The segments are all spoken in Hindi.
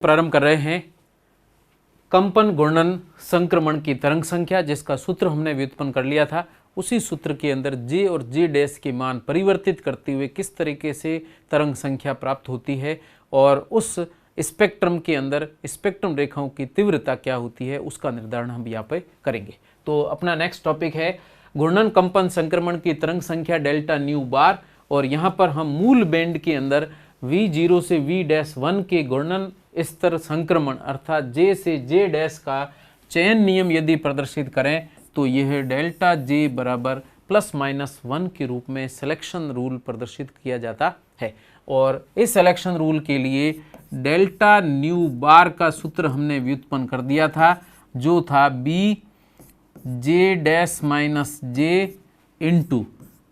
प्रारंभ कर रहे हैं कंपन घूर्णन संक्रमण की तरंग संख्या, जिसका सूत्र हमने व्युत्पन्न कर लिया था। उसी सूत्र के अंदर J और J डैश के मान परिवर्तित करते हुए किस तरीके से तरंग संख्या प्राप्त होती है और उस स्पेक्ट्रम के अंदर स्पेक्ट्रम रेखाओं की तीव्रता क्या होती है, उसका निर्धारण हम यहाँ पे करेंगे। तो अपना नेक्स्ट टॉपिक है घूर्णन कंपन संक्रमण की तरंग संख्या डेल्टा न्यू बार, और यहाँ पर हम मूल बैंड के अंदर V0 से V-1 के घूर्णन स्तर संक्रमण अर्थात J से J डैश का चयन नियम यदि प्रदर्शित करें तो यह डेल्टा J बराबर +-1 के रूप में सिलेक्शन रूल प्रदर्शित किया जाता है। और इस सिलेक्शन रूल के लिए डेल्टा न्यू बार का सूत्र हमने व्युत्पन्न कर दिया था, जो था B J dash minus J into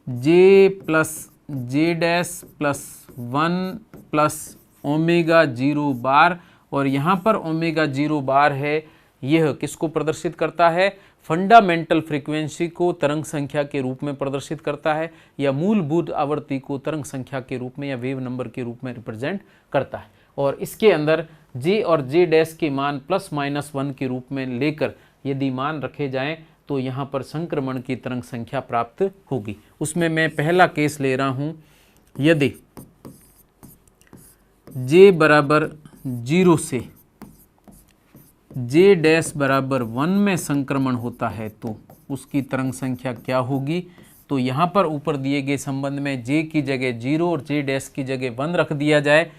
J plus J dash plus 1 plus omega 0 बार। और यहाँ पर ओमेगा 0 बार है, यह किसको प्रदर्शित करता है? फंडामेंटल फ्रीक्वेंसी को तरंग संख्या के रूप में प्रदर्शित करता है, या मूलभूत आवृत्ति को तरंग संख्या के रूप में या वेव नंबर के रूप में रिप्रेजेंट करता है। और इसके अंदर J और J डैश के मान +-1 के रूप में लेकर यदि मान रखे जाएं तो यहाँ पर संक्रमण की तरंग संख्या प्राप्त होगी। उसमें मैं पहला केस ले रहा हूँ, यदि J बराबर 0 से J डैश बराबर 1 में संक्रमण होता है तो उसकी तरंग संख्या क्या होगी? तो यहाँ पर ऊपर दिए गए संबंध में J की जगह 0 और J डैश की जगह 1 रख दिया जाए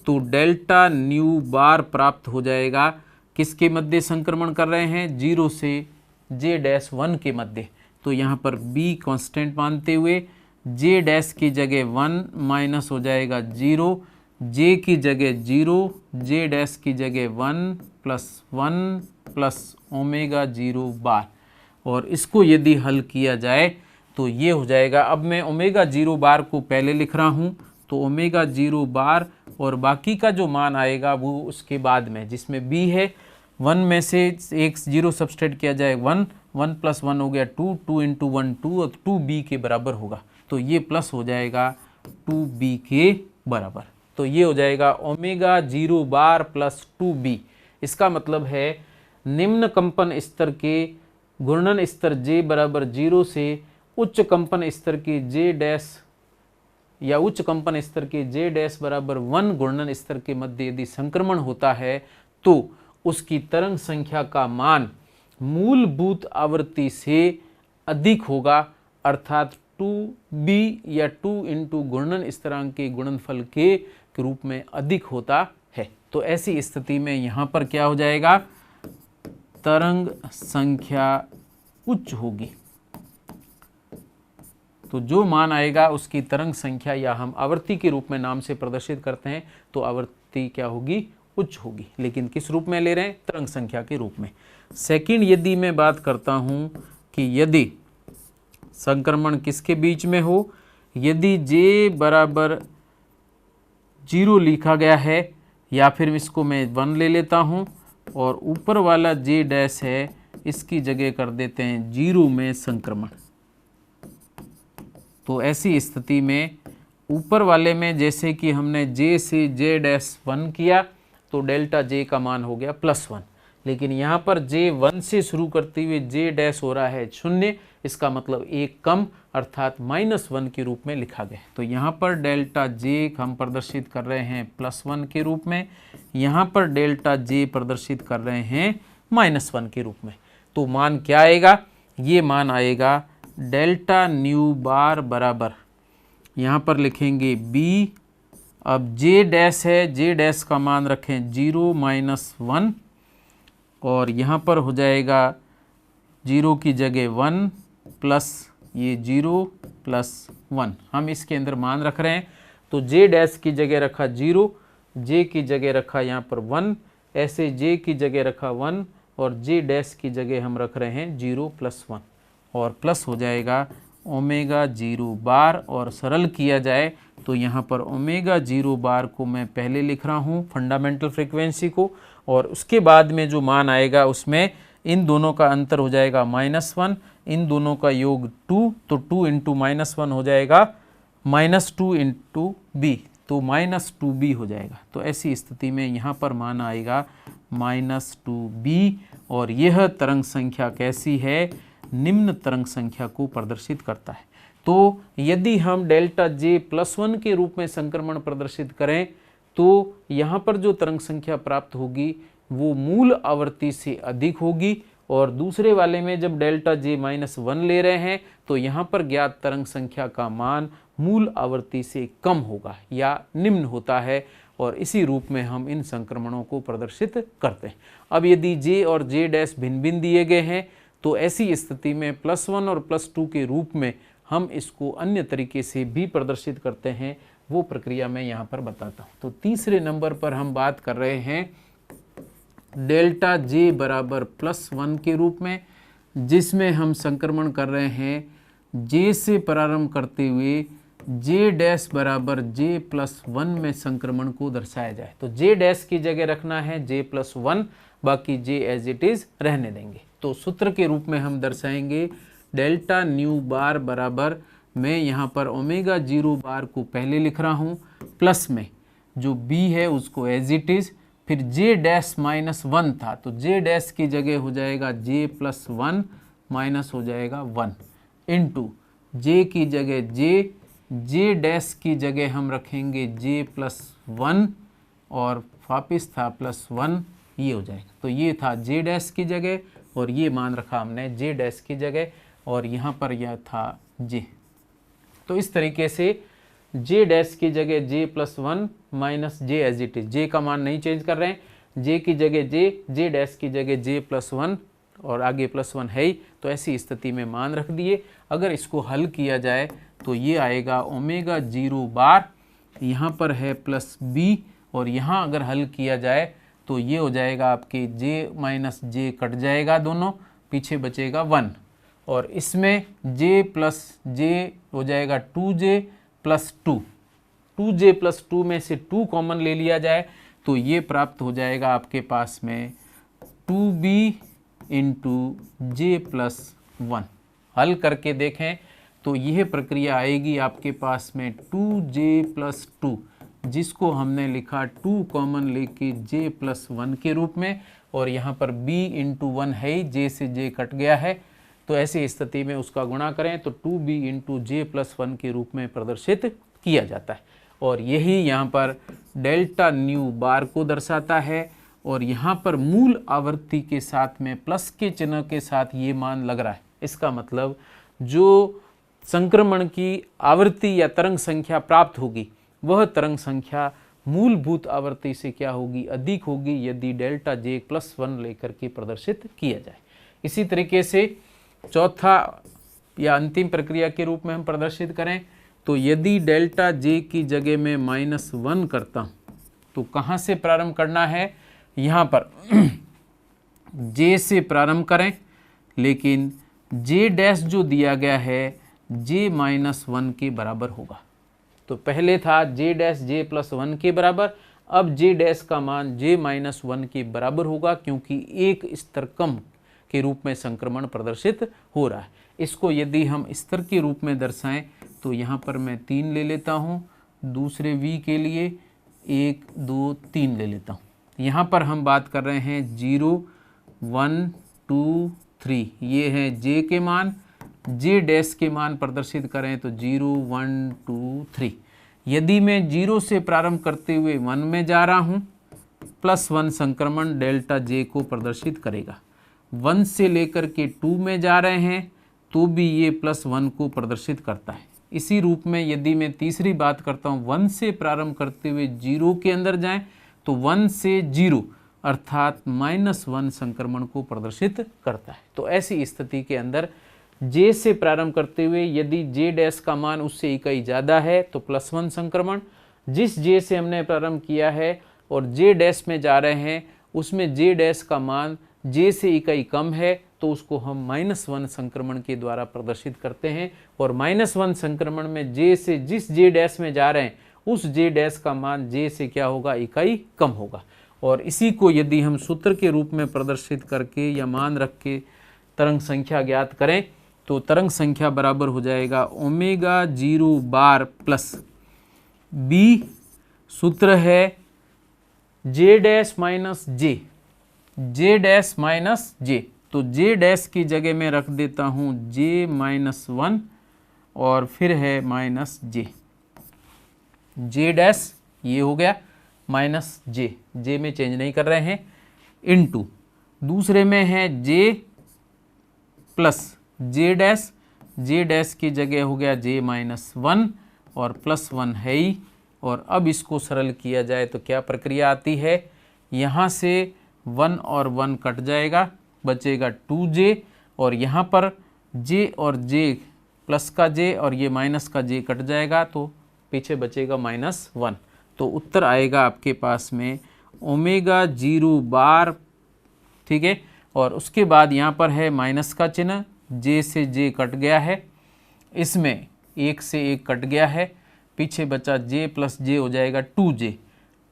तो डेल्टा न्यू बार प्राप्त हो जाएगा। किसके मध्य संक्रमण कर रहे हैं? 0 से J डैश 1 के मध्य। तो यहाँ पर B कांस्टेंट मानते हुए J डैश की जगह 1 माइनस हो जाएगा 0, J की जगह 0, J डैश की जगह 1 प्लस ओमेगा 0 बार। और इसको यदि हल किया जाए तो ये हो जाएगा। अब मैं ओमेगा 0 बार को पहले लिख रहा हूँ, तो ओमेगा 0 बार और बाकी का जो मान आएगा वो उसके बाद में, जिसमें B है 1 में से एक 0 सब्सट्रेट किया जाए 1 प्लस 1 हो गया 2, 2 इंटू 1 2 और 2B के बराबर होगा। तो ये प्लस हो जाएगा 2B के बराबर। तो ये हो जाएगा ओमेगा 0 बार प्लस 2B। इसका मतलब है निम्न कंपन स्तर के घूर्णन स्तर J बराबर 0 से उच्च कंपन स्तर के J डैश या उच्च कंपन स्तर के J डैश बराबर 1 घूर्णन स्तर के मध्य यदि संक्रमण होता है तो उसकी तरंग संख्या का मान मूलभूत आवृत्ति से अधिक होगा, अर्थात 2B या 2 इंटू घूर्णन स्थिरांक के गुणनफल के रूप में अधिक होता है। तो ऐसी स्थिति में यहाँ पर क्या हो जाएगा? तरंग संख्या उच्च होगी। तो जो मान आएगा उसकी तरंग संख्या, या हम आवृत्ति के रूप में नाम से प्रदर्शित करते हैं, तो आवृत्ति क्या होगी? उच्च होगी। लेकिन किस रूप में ले रहे हैं? तरंग संख्या के रूप में। सेकंड, यदि मैं बात करता हूं कि यदि संक्रमण किसके बीच में हो, यदि J बराबर 0 लिखा गया है, या फिर इसको मैं 1 ले लेता हूं और ऊपर वाला J डैश है इसकी जगह कर देते हैं 0 में संक्रमण। तो ऐसी स्थिति में ऊपर वाले में जैसे कि हमने J से J डैश 1 किया तो डेल्टा J का मान हो गया +1, लेकिन यहाँ पर J 1 से शुरू करते हुए J डैश हो रहा है 0, इसका मतलब एक कम अर्थात -1 के रूप में लिखा गया। तो यहाँ पर डेल्टा J हम प्रदर्शित कर रहे हैं +1 के रूप में, यहाँ पर डेल्टा J प्रदर्शित कर रहे हैं -1 के रूप में। तो मान क्या आएगा? ये मान आएगा डेल्टा न्यू बार बराबर, यहाँ पर लिखेंगे B। अब J डैश है, J डैश का मान रखें 0 - 1 और यहाँ पर हो जाएगा 0 की जगह 1 प्लस ये 0 प्लस 1। हम इसके अंदर मान रख रहे हैं, तो J डैश की जगह रखा 0, J की जगह रखा यहाँ पर 1, ऐसे J की जगह रखा 1 और J डैश की जगह हम रख रहे हैं 0 + 1 और प्लस हो जाएगा ओमेगा 0 बार। और सरल किया जाए तो यहाँ पर ओमेगा 0 बार को मैं पहले लिख रहा हूँ फंडामेंटल फ्रीक्वेंसी को, और उसके बाद में जो मान आएगा उसमें इन दोनों का अंतर हो जाएगा -1, इन दोनों का योग 2, तो 2 इंटू -1 हो जाएगा -2 इंटू B। तो -2b हो जाएगा। तो ऐसी स्थिति में यहाँ पर मान आएगा -2b और यह तरंग संख्या कैसी है, निम्न तरंग संख्या को प्रदर्शित करता है। तो यदि हम डेल्टा J +1 के रूप में संक्रमण प्रदर्शित करें तो यहाँ पर जो तरंग संख्या प्राप्त होगी वो मूल आवर्ती से अधिक होगी, और दूसरे वाले में जब डेल्टा J -1 ले रहे हैं तो यहाँ पर ज्ञात तरंग संख्या का मान मूल आवर्ती से कम होगा या निम्न होता है, और इसी रूप में हम इन संक्रमणों को प्रदर्शित करते हैं। अब यदि J और J डैश भिन्न भिन्न दिए गए हैं तो ऐसी स्थिति में +1 और +2 के रूप में हम इसको अन्य तरीके से भी प्रदर्शित करते हैं, वो प्रक्रिया मैं यहाँ पर बताता हूँ। तो तीसरे नंबर पर हम बात कर रहे हैं डेल्टा J बराबर +1 के रूप में, जिसमें हम संक्रमण कर रहे हैं J से प्रारंभ करते हुए J डैश बराबर J+1 में संक्रमण को दर्शाया जाए। तो J डैश की जगह रखना है J+1, बाकी J एज इट इज रहने देंगे। तो सूत्र के रूप में हम दर्शाएंगे डेल्टा न्यू बार बराबर, मैं यहाँ पर ओमेगा 0 बार को पहले लिख रहा हूँ, प्लस में जो B है उसको एज इट इज, फिर J डैश -1 था तो J डैश की जगह हो जाएगा J+1 माइनस हो जाएगा 1 इंटू J की जगह J डैश की जगह हम रखेंगे J+1 और वापिस था +1, ये हो जाएगा। तो ये था J डैश की जगह और ये मान रखा हमने J डैश की जगह, और यहाँ पर यह था J। तो इस तरीके से J डैश की जगह J+1 minus J as it is, J का मान नहीं चेंज कर रहे हैं, J की जगह J डैश की जगह J+1 और आगे +1 है ही, तो ऐसी स्थिति में मान रख दिए। अगर इसको हल किया जाए तो ये आएगा ओमेगा 0 बार, यहाँ पर है +B, और यहाँ अगर हल किया जाए तो ये हो जाएगा आपके J माइनस J कट जाएगा दोनों, पीछे बचेगा 1, और इसमें J प्लस J हो जाएगा 2J प्लस 2, 2J प्लस 2 में से 2 कॉमन ले लिया जाए तो ये प्राप्त हो जाएगा आपके पास में 2B इंटू J+1। हल करके देखें तो यह प्रक्रिया आएगी आपके पास में 2J+2, जिसको हमने लिखा 2 कॉमन लेके J+1 के रूप में, और यहाँ पर B इंटू 1 है ही, J से J कट गया है, तो ऐसी स्थिति में उसका गुणा करें तो 2B इंटू J+1 के रूप में प्रदर्शित किया जाता है, और यही यहाँ पर डेल्टा न्यू बार को दर्शाता है। और यहाँ पर मूल आवर्ती के साथ में प्लस के चिन्ह के साथ ये मान लग रहा है, इसका मतलब जो संक्रमण की आवृत्ति या तरंग संख्या प्राप्त होगी वह तरंग संख्या मूलभूत आवर्ती से क्या होगी, अधिक होगी, यदि डेल्टा J+1 लेकर के प्रदर्शित किया जाए। इसी तरीके से चौथा या अंतिम प्रक्रिया के रूप में हम प्रदर्शित करें तो यदि डेल्टा J की जगह में -1 करता हूँ तो कहाँ से प्रारंभ करना है, यहाँ पर J से प्रारंभ करें, लेकिन J डैश जो दिया गया है J-1 के बराबर होगा। तो पहले था J डैश J+1 के बराबर, अब J डैश का मान J-1 के बराबर होगा, क्योंकि एक स्तर कम के रूप में संक्रमण प्रदर्शित हो रहा है। इसको यदि हम स्तर के रूप में दर्शाएं तो यहाँ पर मैं 3 ले लेता हूँ, दूसरे V के लिए 1 2 3 ले लेता हूँ। यहाँ पर हम बात कर रहे हैं 0 1 2 3, ये है J के मान, J डैश के मान प्रदर्शित करें तो 0 1 2 3। यदि मैं 0 से प्रारंभ करते हुए 1 में जा रहा हूँ, +1 संक्रमण डेल्टा J को प्रदर्शित करेगा। 1 से लेकर के 2 में जा रहे हैं तो भी ये +1 को प्रदर्शित करता है। इसी रूप में यदि मैं तीसरी बात करता हूँ, 1 से प्रारंभ करते हुए 0 के अंदर जाएं तो 1 से 0 अर्थात -1 संक्रमण को प्रदर्शित करता है। तो ऐसी स्थिति के अंदर J से प्रारंभ करते हुए यदि J डैश का मान उससे इकाई ज़्यादा है तो +1 संक्रमण, जिस J से हमने प्रारंभ किया है और J डैश में जा रहे हैं उसमें J डैश का मान J से इकाई कम है तो उसको हम -1 संक्रमण के द्वारा प्रदर्शित करते हैं, और -1 संक्रमण में J से जिस J डैश में जा रहे हैं उस J डैश का मान J से क्या होगा, इकाई कम होगा। और इसी को यदि हम सूत्र के रूप में प्रदर्शित करके या मान रख के तरंग संख्या ज्ञात करें तो तरंग संख्या बराबर हो जाएगा ओमेगा 0 बार प्लस B सूत्र है जे डैश माइनस जे, जे डैश माइनस जे। तो जे डैश की जगह में रख देता हूँ जे माइनस 1 और फिर है माइनस जे, जे डैश ये हो गया माइनस जे, जे में चेंज नहीं कर रहे हैं, इनटू दूसरे में है जे plus J dash, J dash की जगह हो गया जे माइनस 1 और प्लस 1 है ही। और अब इसको सरल किया जाए तो क्या प्रक्रिया आती है, यहाँ से 1 और 1 कट जाएगा, बचेगा 2j और यहाँ पर j और j प्लस का j और ये माइनस का j कट जाएगा तो पीछे बचेगा -1। तो उत्तर आएगा आपके पास में ओमेगा 0 बार, ठीक है। और उसके बाद यहाँ पर है माइनस का चिन्ह, j से j कट गया है, इसमें 1 से 1 कट गया है, पीछे बचा j प्लस j हो जाएगा 2j,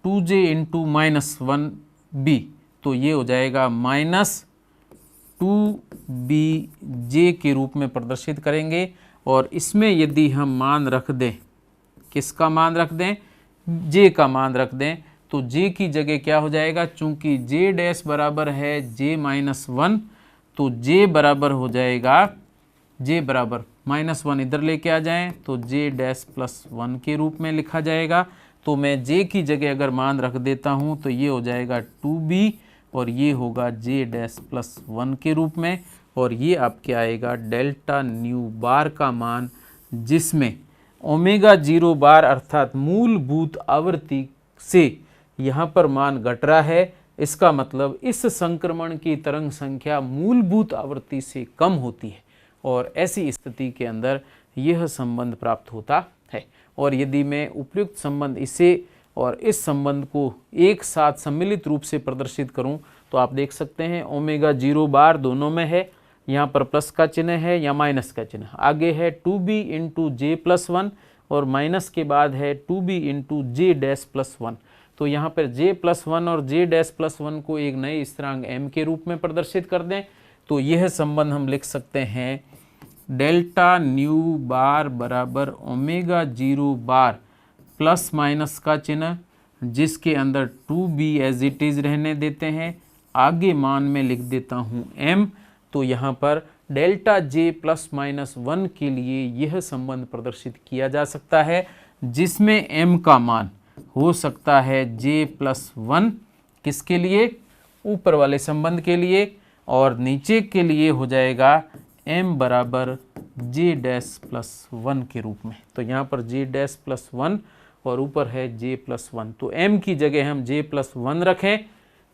2j इंटू -1b, तो ये हो जाएगा -2bj के रूप में प्रदर्शित करेंगे। और इसमें यदि हम मान रख दें, किसका मान रख दें, j का मान रख दें, तो j की जगह क्या हो जाएगा, चूंकि j डैश बराबर है j माइनस 1, तो j बराबर हो जाएगा, j बराबर -1 इधर लेके आ जाएं तो j डैश प्लस 1 के रूप में लिखा जाएगा। तो मैं j की जगह अगर मान रख देता हूं तो ये हो जाएगा 2b और ये होगा j डैश प्लस 1 के रूप में। और ये आपके आएगा डेल्टा न्यू बार का मान, जिसमें ओमेगा 0 बार अर्थात मूलभूत आवृत्ति से यहाँ पर मान घट रहा है, इसका मतलब इस संक्रमण की तरंग संख्या मूलभूत आवृत्ति से कम होती है और ऐसी स्थिति के अंदर यह संबंध प्राप्त होता है। और यदि मैं उपयुक्त संबंध इसे और इस संबंध को एक साथ सम्मिलित रूप से प्रदर्शित करूं तो आप देख सकते हैं ओमेगा 0 बार दोनों में है, यहाँ पर प्लस का चिन्ह है या माइनस का चिन्ह, आगे है 2b इंटू जे प्लस 1 और माइनस के बाद है 2b into J dash plus 1। तो यहाँ पर j प्लस 1 और j डैश प्लस 1 को एक नए स्थिरांक m के रूप में प्रदर्शित कर दें तो यह संबंध हम लिख सकते हैं डेल्टा न्यू बार बराबर ओमेगा 0 बार प्लस माइनस का चिन्ह, जिसके अंदर 2b एज इट इज़ रहने देते हैं, आगे मान में लिख देता हूँ m। तो यहाँ पर डेल्टा j प्लस माइनस 1 के लिए यह संबंध प्रदर्शित किया जा सकता है, जिसमें m का मान हो सकता है j प्लस 1 किसके लिए, ऊपर वाले संबंध के लिए, और नीचे के लिए हो जाएगा m बराबर j डैश प्लस 1 के रूप में। तो यहाँ पर j डैश प्लस 1 और ऊपर है j प्लस 1, तो m की जगह हम j प्लस 1 रखें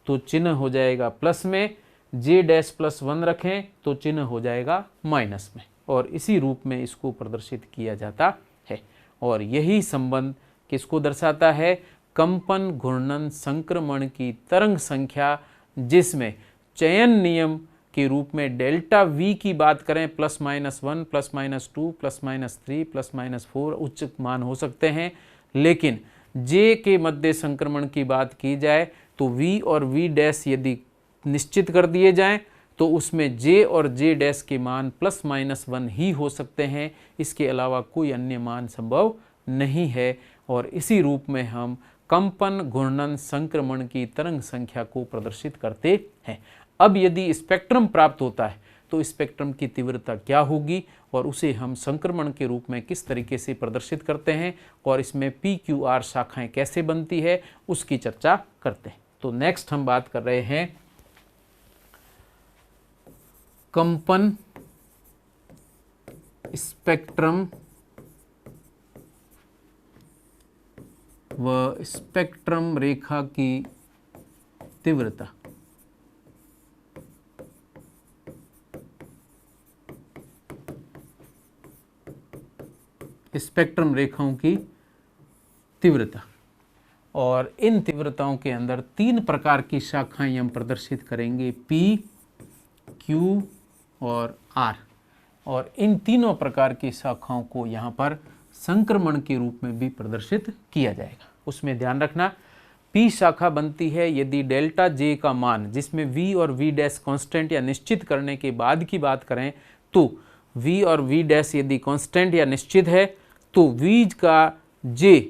तो चिन्ह हो जाएगा प्लस में, j डैश प्लस 1 रखें तो चिन्ह हो जाएगा माइनस में, और इसी रूप में इसको प्रदर्शित किया जाता है। और यही संबंध किसको दर्शाता है, कंपन घूर्णन संक्रमण की तरंग संख्या, जिसमें चयन नियम के रूप में डेल्टा v की बात करें +-1 +-2 +-3 +-4 उच्च मान हो सकते हैं, लेकिन j के मध्य संक्रमण की बात की जाए तो v और v डैश यदि निश्चित कर दिए जाएं तो उसमें j और j डैश के मान +-1 ही हो सकते हैं, इसके अलावा कोई अन्य मान संभव नहीं है। और इसी रूप में हम कंपन घूर्णन संक्रमण की तरंग संख्या को प्रदर्शित करते हैं। अब यदि स्पेक्ट्रम प्राप्त होता है तो स्पेक्ट्रम की तीव्रता क्या होगी और उसे हम संक्रमण के रूप में किस तरीके से प्रदर्शित करते हैं और इसमें PQR शाखाएं कैसे बनती है उसकी चर्चा करते हैं। तो नेक्स्ट हम बात कर रहे हैं कंपन स्पेक्ट्रम व स्पेक्ट्रम रेखा की तीव्रता। स्पेक्ट्रम रेखाओं की तीव्रता, और इन तीव्रताओं के अंदर 3 प्रकार की शाखाएं हम प्रदर्शित करेंगे, P, Q और R। और इन तीनों प्रकार की शाखाओं को यहाँ पर संक्रमण के रूप में भी प्रदर्शित किया जाएगा। उसमें ध्यान रखना, P शाखा बनती है यदि डेल्टा J का मान, जिसमें V और V डैश कांस्टेंट या निश्चित करने के बाद की बात करें तो V और V डैश यदि कांस्टेंट या निश्चित है तो V का J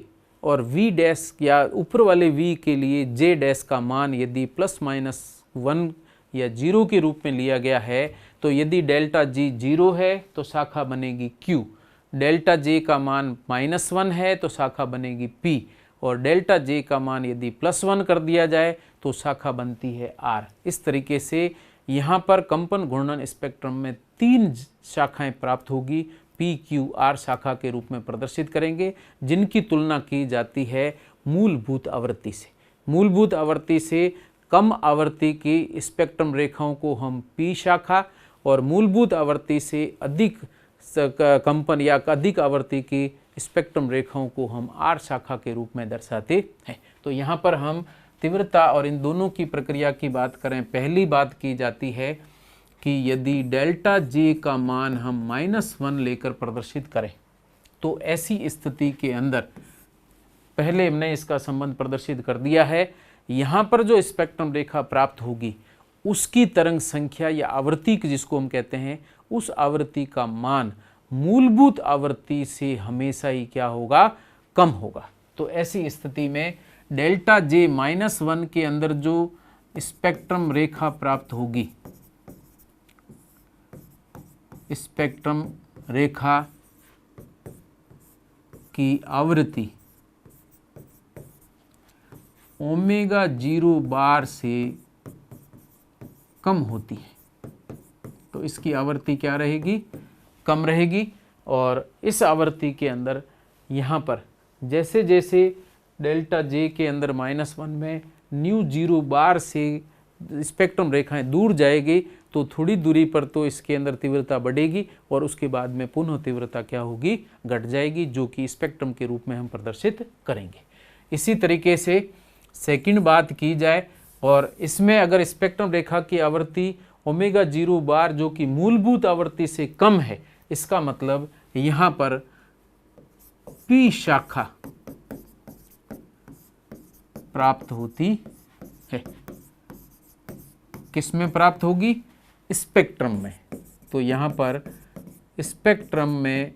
और v डैश या ऊपर वाले v के लिए j डैश का मान यदि +-1 या 0 के रूप में लिया गया है, तो यदि डेल्टा g 0 है तो शाखा बनेगी q, डेल्टा j का मान -1 है तो शाखा बनेगी p, और डेल्टा j का मान यदि +1 कर दिया जाए तो शाखा बनती है r। इस तरीके से यहाँ पर कंपन घूर्णन स्पेक्ट्रम में 3 शाखाएं प्राप्त होगी, p q r शाखा के रूप में प्रदर्शित करेंगे, जिनकी तुलना की जाती है मूलभूत आवृत्ति से। मूलभूत आवृत्ति से कम आवृत्ति की स्पेक्ट्रम रेखाओं को हम p शाखा और मूलभूत आवृत्ति से अधिक कंपन या अधिक आवृत्ति की स्पेक्ट्रम रेखाओं को हम r शाखा के रूप में दर्शाते हैं। तो यहाँ पर हम तीव्रता और इन दोनों की प्रक्रिया की बात करें, पहली बात की जाती है कि यदि डेल्टा j का मान हम -1 लेकर प्रदर्शित करें, तो ऐसी स्थिति के अंदर पहले हमने इसका संबंध प्रदर्शित कर दिया है। यहाँ पर जो स्पेक्ट्रम रेखा प्राप्त होगी उसकी तरंग संख्या या आवृत्ति जिसको हम कहते हैं, उस आवृत्ति का मान मूलभूत आवृत्ति से हमेशा ही क्या होगा, कम होगा। तो ऐसी स्थिति में डेल्टा j -1 के अंदर जो स्पेक्ट्रम रेखा प्राप्त होगी, स्पेक्ट्रम रेखा की आवृत्ति ओमेगा 0 बार से कम होती है, तो इसकी आवृत्ति क्या रहेगी, कम रहेगी। और इस आवृत्ति के अंदर यहाँ पर जैसे जैसे डेल्टा j के अंदर -1 में न्यू 0 बार से स्पेक्ट्रम रेखाएं दूर जाएगी, तो थोड़ी दूरी पर तो इसके अंदर तीव्रता बढ़ेगी और उसके बाद में पुनः तीव्रता क्या होगी, घट जाएगी, जो कि स्पेक्ट्रम के रूप में हम प्रदर्शित करेंगे। इसी तरीके से सेकंड बात की जाए, और इसमें अगर स्पेक्ट्रम रेखा की आवृत्ति ओमेगा 0 बार जो कि मूलभूत आवृत्ति से कम है, इसका मतलब यहाँ पर p शाखा प्राप्त होती है। किस में प्राप्त होगी, स्पेक्ट्रम में। तो यहाँ पर स्पेक्ट्रम में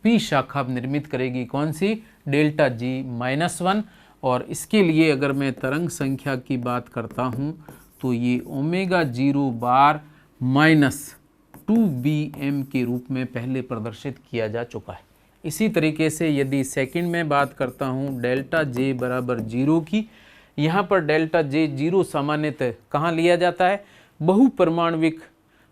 p शाखा निर्मित करेगी, कौन सी, डेल्टा g -1। और इसके लिए अगर मैं तरंग संख्या की बात करता हूँ तो ये ओमेगा 0 बार -2bm के रूप में पहले प्रदर्शित किया जा चुका है। इसी तरीके से यदि सेकंड में बात करता हूँ डेल्टा j बराबर 0 की, यहाँ पर डेल्टा j 0 सामान्यतः कहाँ लिया जाता है, बहुपरमाणविक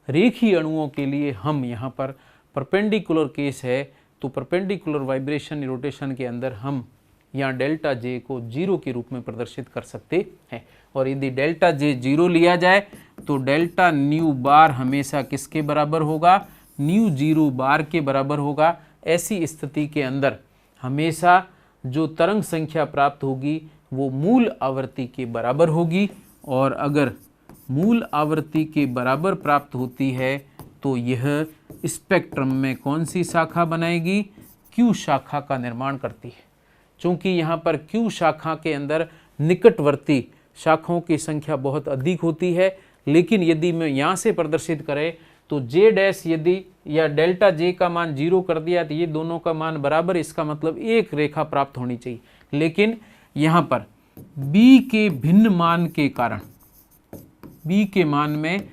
रेखीय अणुओं के लिए हम यहाँ पर परपेंडिकुलर केस है, तो परपेंडिकुलर वाइब्रेशन रोटेशन के अंदर हम यहाँ डेल्टा j को 0 के रूप में प्रदर्शित कर सकते हैं। और यदि डेल्टा j 0 लिया जाए तो डेल्टा न्यू बार हमेशा किसके बराबर होगा, न्यू 0 बार के बराबर होगा। ऐसी स्थिति के अंदर हमेशा जो तरंग संख्या प्राप्त होगी वो मूल आवृत्ति के बराबर होगी, और अगर मूल आवृत्ति के बराबर प्राप्त होती है तो यह स्पेक्ट्रम में कौन सी शाखा बनाएगी, Q शाखा का निर्माण करती है। चूँकि यहाँ पर Q शाखा के अंदर निकटवर्ती शाखाओं की संख्या बहुत अधिक होती है, लेकिन यदि मैं यहाँ से प्रदर्शित करें तो J डैश यदि या डेल्टा J का मान 0 कर दिया तो ये दोनों का मान बराबर, इसका मतलब एक रेखा प्राप्त होनी चाहिए। लेकिन यहाँ पर B के भिन्न मान के कारण, B के मान में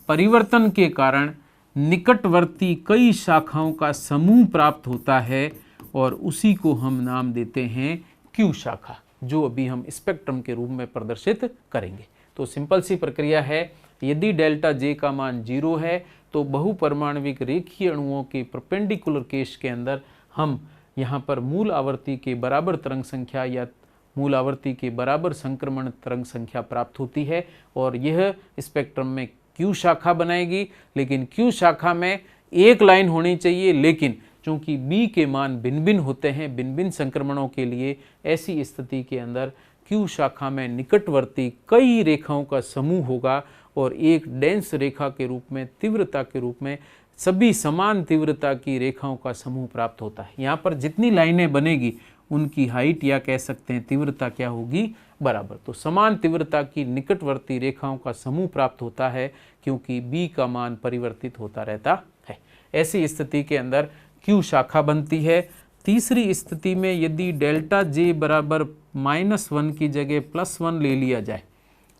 परिवर्तन के कारण निकटवर्ती कई शाखाओं का समूह प्राप्त होता है, और उसी को हम नाम देते हैं Q शाखा, जो अभी हम स्पेक्ट्रम के रूप में प्रदर्शित करेंगे। तो सिंपल सी प्रक्रिया है, यदि डेल्टा J का मान 0 है तो बहुपरमाणविक रेखीय अणुओं के परपेंडिकुलर केस के अंदर हम यहाँ पर मूल आवर्ती के बराबर तरंग संख्या या मूल आवर्ती के बराबर संक्रमण तरंग संख्या प्राप्त होती है, और यह स्पेक्ट्रम में Q शाखा बनाएगी। लेकिन Q शाखा में एक लाइन होनी चाहिए, लेकिन चूँकि B के मान भिन्न भिन्न होते हैं भिन्न भिन्न संक्रमणों के लिए, ऐसी स्थिति के अंदर Q शाखा में निकटवर्ती कई रेखाओं का समूह होगा और एक डेंस रेखा के रूप में, तीव्रता के रूप में सभी समान तीव्रता की रेखाओं का समूह प्राप्त होता है। यहाँ पर जितनी लाइनें बनेगी उनकी हाइट या कह सकते हैं तीव्रता क्या होगी, बराबर। तो समान तीव्रता की निकटवर्ती रेखाओं का समूह प्राप्त होता है, क्योंकि B का मान परिवर्तित होता रहता है। ऐसी स्थिति के अंदर Q शाखा बनती है। तीसरी स्थिति में यदि डेल्टा जे बराबर -1 की जगह +1 ले लिया जाए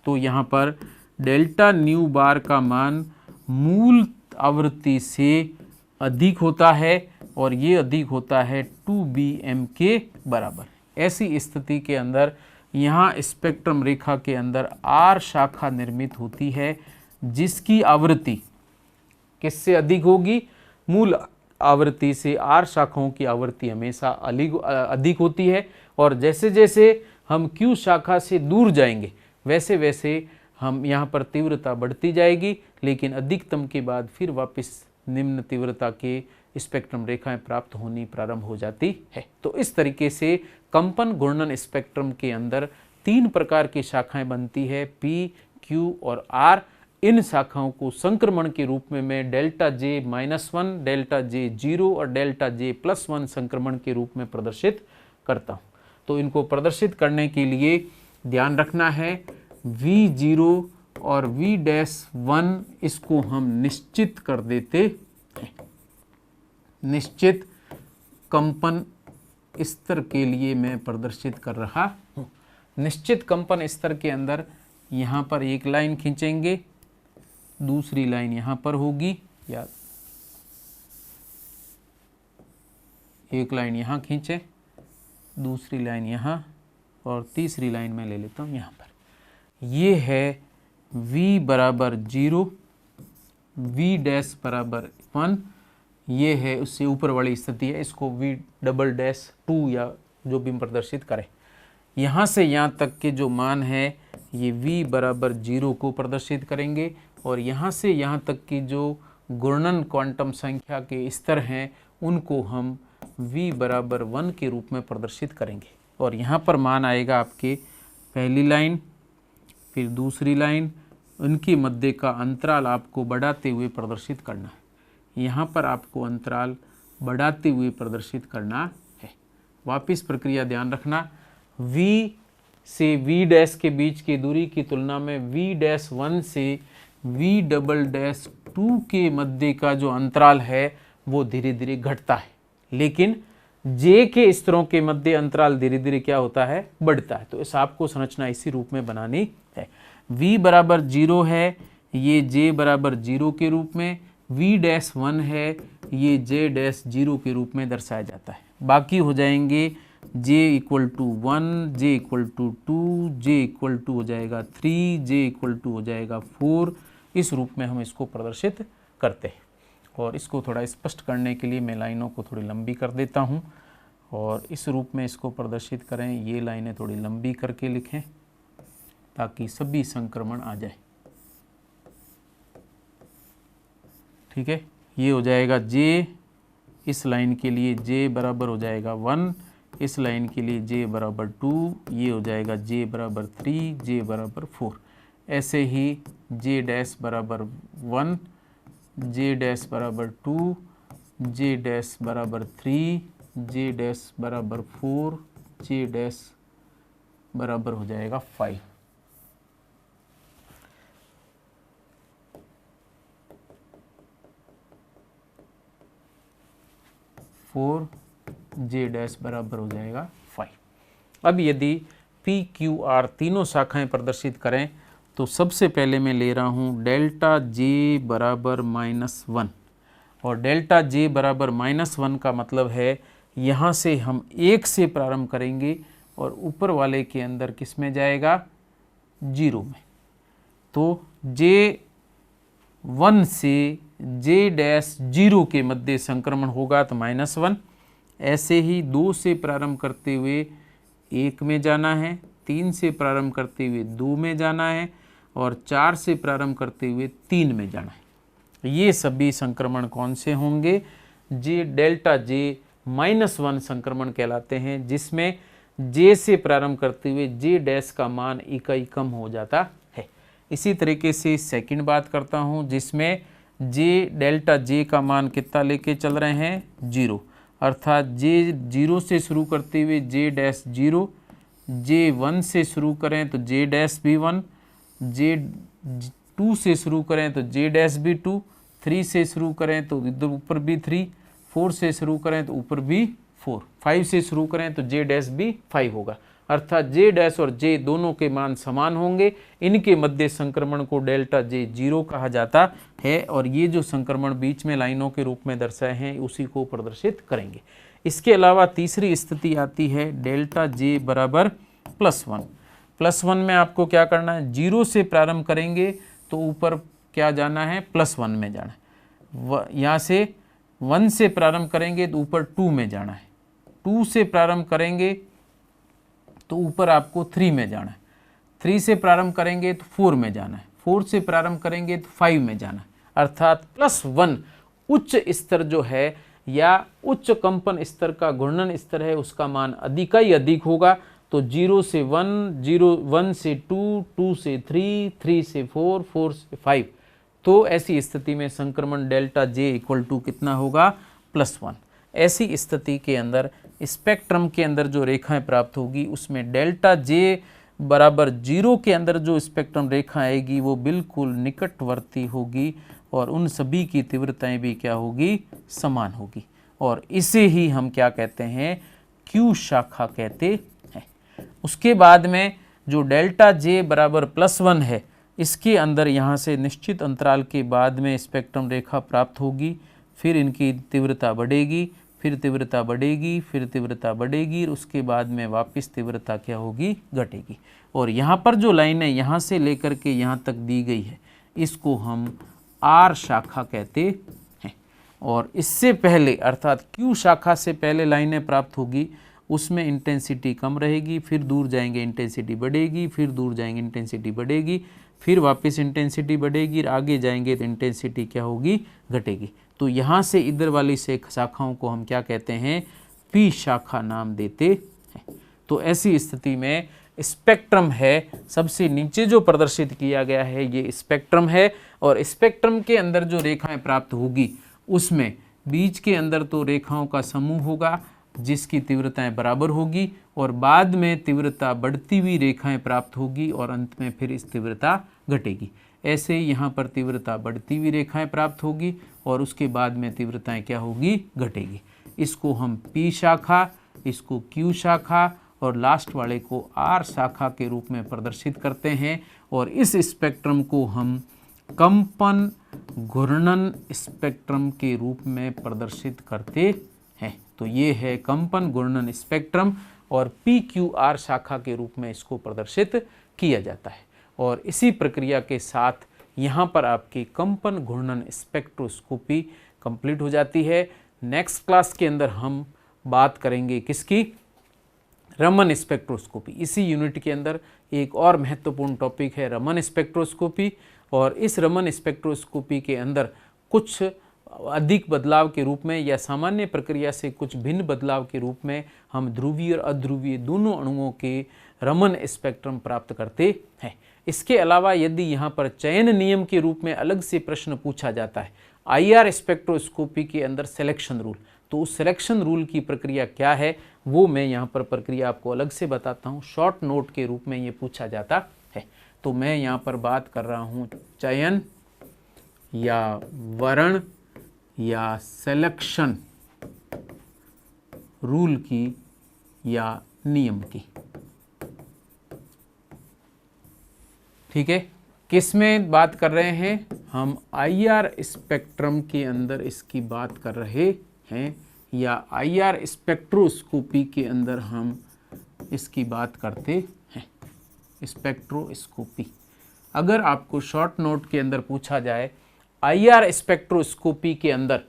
तो यहाँ पर डेल्टा न्यू बार का मान मूल आवृत्ति से अधिक होता है और ये अधिक होता है 2bm के बराबर। ऐसी स्थिति के अंदर यहाँ स्पेक्ट्रम रेखा के अंदर R शाखा निर्मित होती है जिसकी आवृत्ति किससे अधिक होगी? मूल आवृत्ति से R शाखाओं की आवृत्ति हमेशा अधिक होती है और जैसे जैसे हम Q शाखा से दूर जाएंगे वैसे वैसे हम यहाँ पर तीव्रता बढ़ती जाएगी, लेकिन अधिकतम के बाद फिर वापस निम्न तीव्रता के स्पेक्ट्रम रेखाएं प्राप्त होनी प्रारंभ हो जाती है। तो इस तरीके से कंपन घूर्णन स्पेक्ट्रम के अंदर 3 प्रकार की शाखाएं बनती है, P, Q और R। इन शाखाओं को संक्रमण के रूप में मैं डेल्टा जे -1, डेल्टा जे 0 और डेल्टा जे +1 संक्रमण के रूप में प्रदर्शित करता हूँ। तो इनको प्रदर्शित करने के लिए ध्यान रखना है V0 और V'1 इसको हम निश्चित कर देते हैं। निश्चित कंपन स्तर के लिए मैं प्रदर्शित कर रहा हूँ। निश्चित कंपन स्तर के अंदर यहाँ पर एक लाइन खींचेंगे, दूसरी लाइन यहाँ पर होगी, या एक लाइन यहाँ खींचे, दूसरी लाइन यहाँ और तीसरी लाइन मैं ले लेता हूँ यहाँ पर। ये है V बराबर 0, V' 1, ये है उससे ऊपर वाली स्थिति है, इसको V'2 या जो भी प्रदर्शित करें। यहाँ से यहाँ तक के जो मान है ये V बराबर 0 को प्रदर्शित करेंगे और यहाँ से यहाँ तक की जो घूर्णन क्वांटम संख्या के स्तर हैं उनको हम V बराबर 1 के रूप में प्रदर्शित करेंगे। और यहाँ पर मान आएगा आपके पहली लाइन फिर दूसरी लाइन, उनके मध्य का अंतराल आपको बढ़ाते हुए प्रदर्शित करना है। यहाँ पर आपको अंतराल बढ़ाते हुए प्रदर्शित करना है। वापिस प्रक्रिया ध्यान रखना, V से V' के बीच की दूरी की तुलना में V'1 से V'2 के मध्य का जो अंतराल है वो धीरे धीरे घटता है, लेकिन J के स्तरों के मध्य अंतराल धीरे धीरे क्या होता है? बढ़ता है। तो इस आपको संरचना इसी रूप में बनानी है। V बराबर 0 है, ये J बराबर 0 के रूप में, V'1 है, ये J'0 के रूप में दर्शाया जाता है। बाकी हो जाएंगे J = 1, J = 2, J = हो जाएगा 3, J = हो जाएगा 4। इस रूप में हम इसको प्रदर्शित करते हैं। और इसको थोड़ा स्पष्ट करने के लिए मैं लाइनों को थोड़ी लंबी कर देता हूँ और इस रूप में इसको प्रदर्शित करें। ये लाइनें थोड़ी लंबी करके लिखें ताकि सभी संक्रमण आ जाए। ठीक है, ये हो जाएगा J, इस लाइन के लिए J बराबर हो जाएगा 1, इस लाइन के लिए J बराबर 2, ये हो जाएगा J बराबर 3, J बराबर 4। ऐसे ही J' बराबर 1, J' बराबर 2, J' बराबर 3, J' बराबर 4, J' बराबर हो जाएगा 5। J' बराबर हो जाएगा 5। अब यदि P, Q, R तीनों शाखाएं प्रदर्शित करें तो सबसे पहले मैं ले रहा हूँ डेल्टा J बराबर -1 और डेल्टा J बराबर -1 का मतलब है यहाँ से हम 1 से प्रारंभ करेंगे और ऊपर वाले के अंदर किस में जाएगा? 0 में। तो J1 से J'0 के मध्य संक्रमण होगा तो -1। ऐसे ही 2 से प्रारंभ करते हुए 1 में जाना है, 3 से प्रारंभ करते हुए 2 में जाना है और 4 से प्रारंभ करते हुए 3 में जाना है। ये सभी संक्रमण कौन से होंगे? डेल्टा J -1 संक्रमण कहलाते हैं, जिसमें J से प्रारंभ करते हुए J' का मान इकाई कम हो जाता है। इसी तरीके से सेकंड बात करता हूँ, जिसमें डेल्टा J का मान कितना लेके चल रहे हैं? 0, अर्थात J0 से शुरू करते हुए J'0, J1 से शुरू करें तो J' भी 1, J2 से शुरू करें तो J' भी 2, 3 से शुरू करें तो इधर ऊपर भी 3, 4 से शुरू करें तो ऊपर भी 4, 5 से शुरू करें तो जे डैश भी 5 होगा, अर्थात जे डैश और जे दोनों के मान समान होंगे। इनके मध्य संक्रमण को डेल्टा जे 0 कहा जाता है और ये जो संक्रमण बीच में लाइनों के रूप में दर्शाए हैं उसी को प्रदर्शित करेंगे। इसके अलावा तीसरी स्थिति आती है डेल्टा जे बराबर +1। +1 में आपको क्या करना है, 0 से प्रारंभ करेंगे तो ऊपर क्या जाना है, +1 में जाना है। यहाँ से 1 से प्रारंभ करेंगे तो ऊपर 2 में जाना है, 2 से प्रारंभ करेंगे तो ऊपर आपको 3 में जाना है, 3 से प्रारंभ करेंगे तो 4 में जाना है, 4 से प्रारंभ करेंगे तो 5 में जाना है। अर्थात +1 उच्च स्तर जो है या उच्च कंपन स्तर का घूर्णन स्तर है उसका मान अधिक ही अधिक होगा। तो 0 से 1, 1 से 2, 2 से 3, 3 से 4, 4 से 5। तो ऐसी स्थिति में संक्रमण डेल्टा जे इक्वल टू कितना होगा, +1। ऐसी स्थिति के अंदर स्पेक्ट्रम के अंदर जो रेखाएं प्राप्त होगी उसमें डेल्टा जे बराबर 0 के अंदर जो स्पेक्ट्रम रेखा आएगी वो बिल्कुल निकटवर्ती होगी और उन सभी की तीव्रताएं भी क्या होगी, समान होगी। और इसे ही हम क्या कहते हैं, क्यू शाखा कहते हैं। उसके बाद में जो डेल्टा जे बराबर +1 है इसके अंदर यहाँ से निश्चित अंतराल के बाद में स्पेक्ट्रम रेखा प्राप्त होगी, फिर इनकी तीव्रता बढ़ेगी, फिर तीव्रता बढ़ेगी, फिर तीव्रता बढ़ेगी, उसके बाद में वापस तीव्रता क्या होगी, घटेगी। और यहाँ पर जो लाइनें यहाँ से लेकर के यहाँ तक दी गई है इसको हम आर शाखा कहते हैं। और इससे पहले अर्थात क्यू शाखा से पहले लाइनें प्राप्त होगी उसमें इंटेंसिटी कम रहेगी, फिर दूर जाएंगे इंटेंसिटी बढ़ेगी, फिर दूर जाएंगे इंटेंसिटी बढ़ेगी, फिर वापस इंटेंसिटी बढ़ेगी, आगे जाएंगे तो इंटेंसिटी क्या होगी, घटेगी। तो यहाँ से इधर वाली से शाखाओं को हम क्या कहते हैं, पी शाखा नाम देते हैं। तो ऐसी स्थिति में स्पेक्ट्रम है, सबसे नीचे जो प्रदर्शित किया गया है ये स्पेक्ट्रम है और स्पेक्ट्रम के अंदर जो रेखाएं प्राप्त होगी उसमें बीच के अंदर तो रेखाओं का समूह होगा जिसकी तीव्रताएं बराबर होगी और बाद में तीव्रता बढ़ती हुई रेखाएं प्राप्त होगी और अंत में फिर इस तीव्रता घटेगी। ऐसे ही यहाँ पर तीव्रता बढ़ती हुई रेखाएं प्राप्त होगी और उसके बाद में तीव्रताएं क्या होगी, घटेगी। इसको हम पी शाखा, इसको क्यू शाखा और लास्ट वाले को आर शाखा के रूप में प्रदर्शित करते हैं। और इस स्पेक्ट्रम को हम कंपन घूर्णन स्पेक्ट्रम के रूप में प्रदर्शित करते हैं। तो ये है कंपन घूर्णन स्पेक्ट्रम और पी क्यू आर शाखा के रूप में इसको प्रदर्शित किया जाता है। और इसी प्रक्रिया के साथ यहाँ पर आपकी कंपन घूर्णन स्पेक्ट्रोस्कोपी कंप्लीट हो जाती है। नेक्स्ट क्लास के अंदर हम बात करेंगे किसकी, रमन स्पेक्ट्रोस्कोपी। इसी यूनिट के अंदर एक और महत्वपूर्ण टॉपिक है रमन स्पेक्ट्रोस्कोपी और इस रमन स्पेक्ट्रोस्कोपी के अंदर कुछ अधिक बदलाव के रूप में या सामान्य प्रक्रिया से कुछ भिन्न बदलाव के रूप में हम ध्रुवीय और अध्रुवीय दोनों अणुओं के रमन स्पेक्ट्रम प्राप्त करते हैं। इसके अलावा यदि यहाँ पर चयन नियम के रूप में अलग से प्रश्न पूछा जाता है आईआर स्पेक्ट्रोस्कोपी के अंदर सिलेक्शन रूल, तो उस सिलेक्शन रूल की प्रक्रिया क्या है वो मैं यहाँ पर प्रक्रिया आपको अलग से बताता हूँ। शॉर्ट नोट के रूप में ये पूछा जाता है। तो मैं यहाँ पर बात कर रहा हूँ चयन या वर्ण या सिलेक्शन रूल की या नियम की। ठीक है, किस में बात कर रहे हैं हम, आईआर स्पेक्ट्रम के अंदर इसकी बात कर रहे हैं या आईआर स्पेक्ट्रोस्कोपी के अंदर हम इसकी बात करते हैं, स्पेक्ट्रोस्कोपी। अगर आपको शॉर्ट नोट के अंदर पूछा जाए आईआर स्पेक्ट्रोस्कोपी के अंदर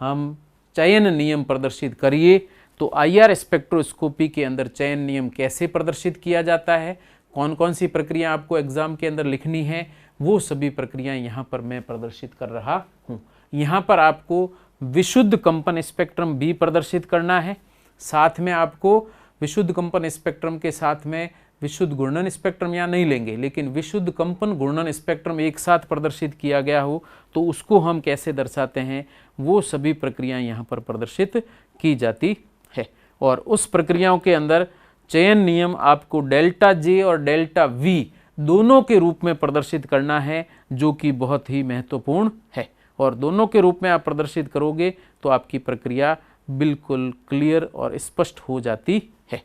हम चयन नियम प्रदर्शित करिए, तो आईआर स्पेक्ट्रोस्कोपी के अंदर चयन नियम कैसे प्रदर्शित किया जाता है, कौन कौन सी प्रक्रिया आपको एग्जाम के अंदर लिखनी है, वो सभी प्रक्रियाएं यहाँ पर मैं प्रदर्शित कर रहा हूँ। यहाँ पर आपको विशुद्ध कंपन स्पेक्ट्रम भी प्रदर्शित करना है, साथ में आपको विशुद्ध कंपन स्पेक्ट्रम के साथ में विशुद्ध घूर्णन स्पेक्ट्रम यहाँ नहीं लेंगे, लेकिन विशुद्ध कंपन घूर्णन स्पेक्ट्रम एक साथ प्रदर्शित किया गया हो तो उसको हम कैसे दर्शाते हैं, वो सभी प्रक्रियाएं यहाँ पर प्रदर्शित की जाती है। और उस प्रक्रियाओं के अंदर चयन नियम आपको डेल्टा जे और डेल्टा वी दोनों के रूप में प्रदर्शित करना है, जो कि बहुत ही महत्वपूर्ण है। और दोनों के रूप में आप प्रदर्शित करोगे तो आपकी प्रक्रिया बिल्कुल क्लियर और स्पष्ट हो जाती है।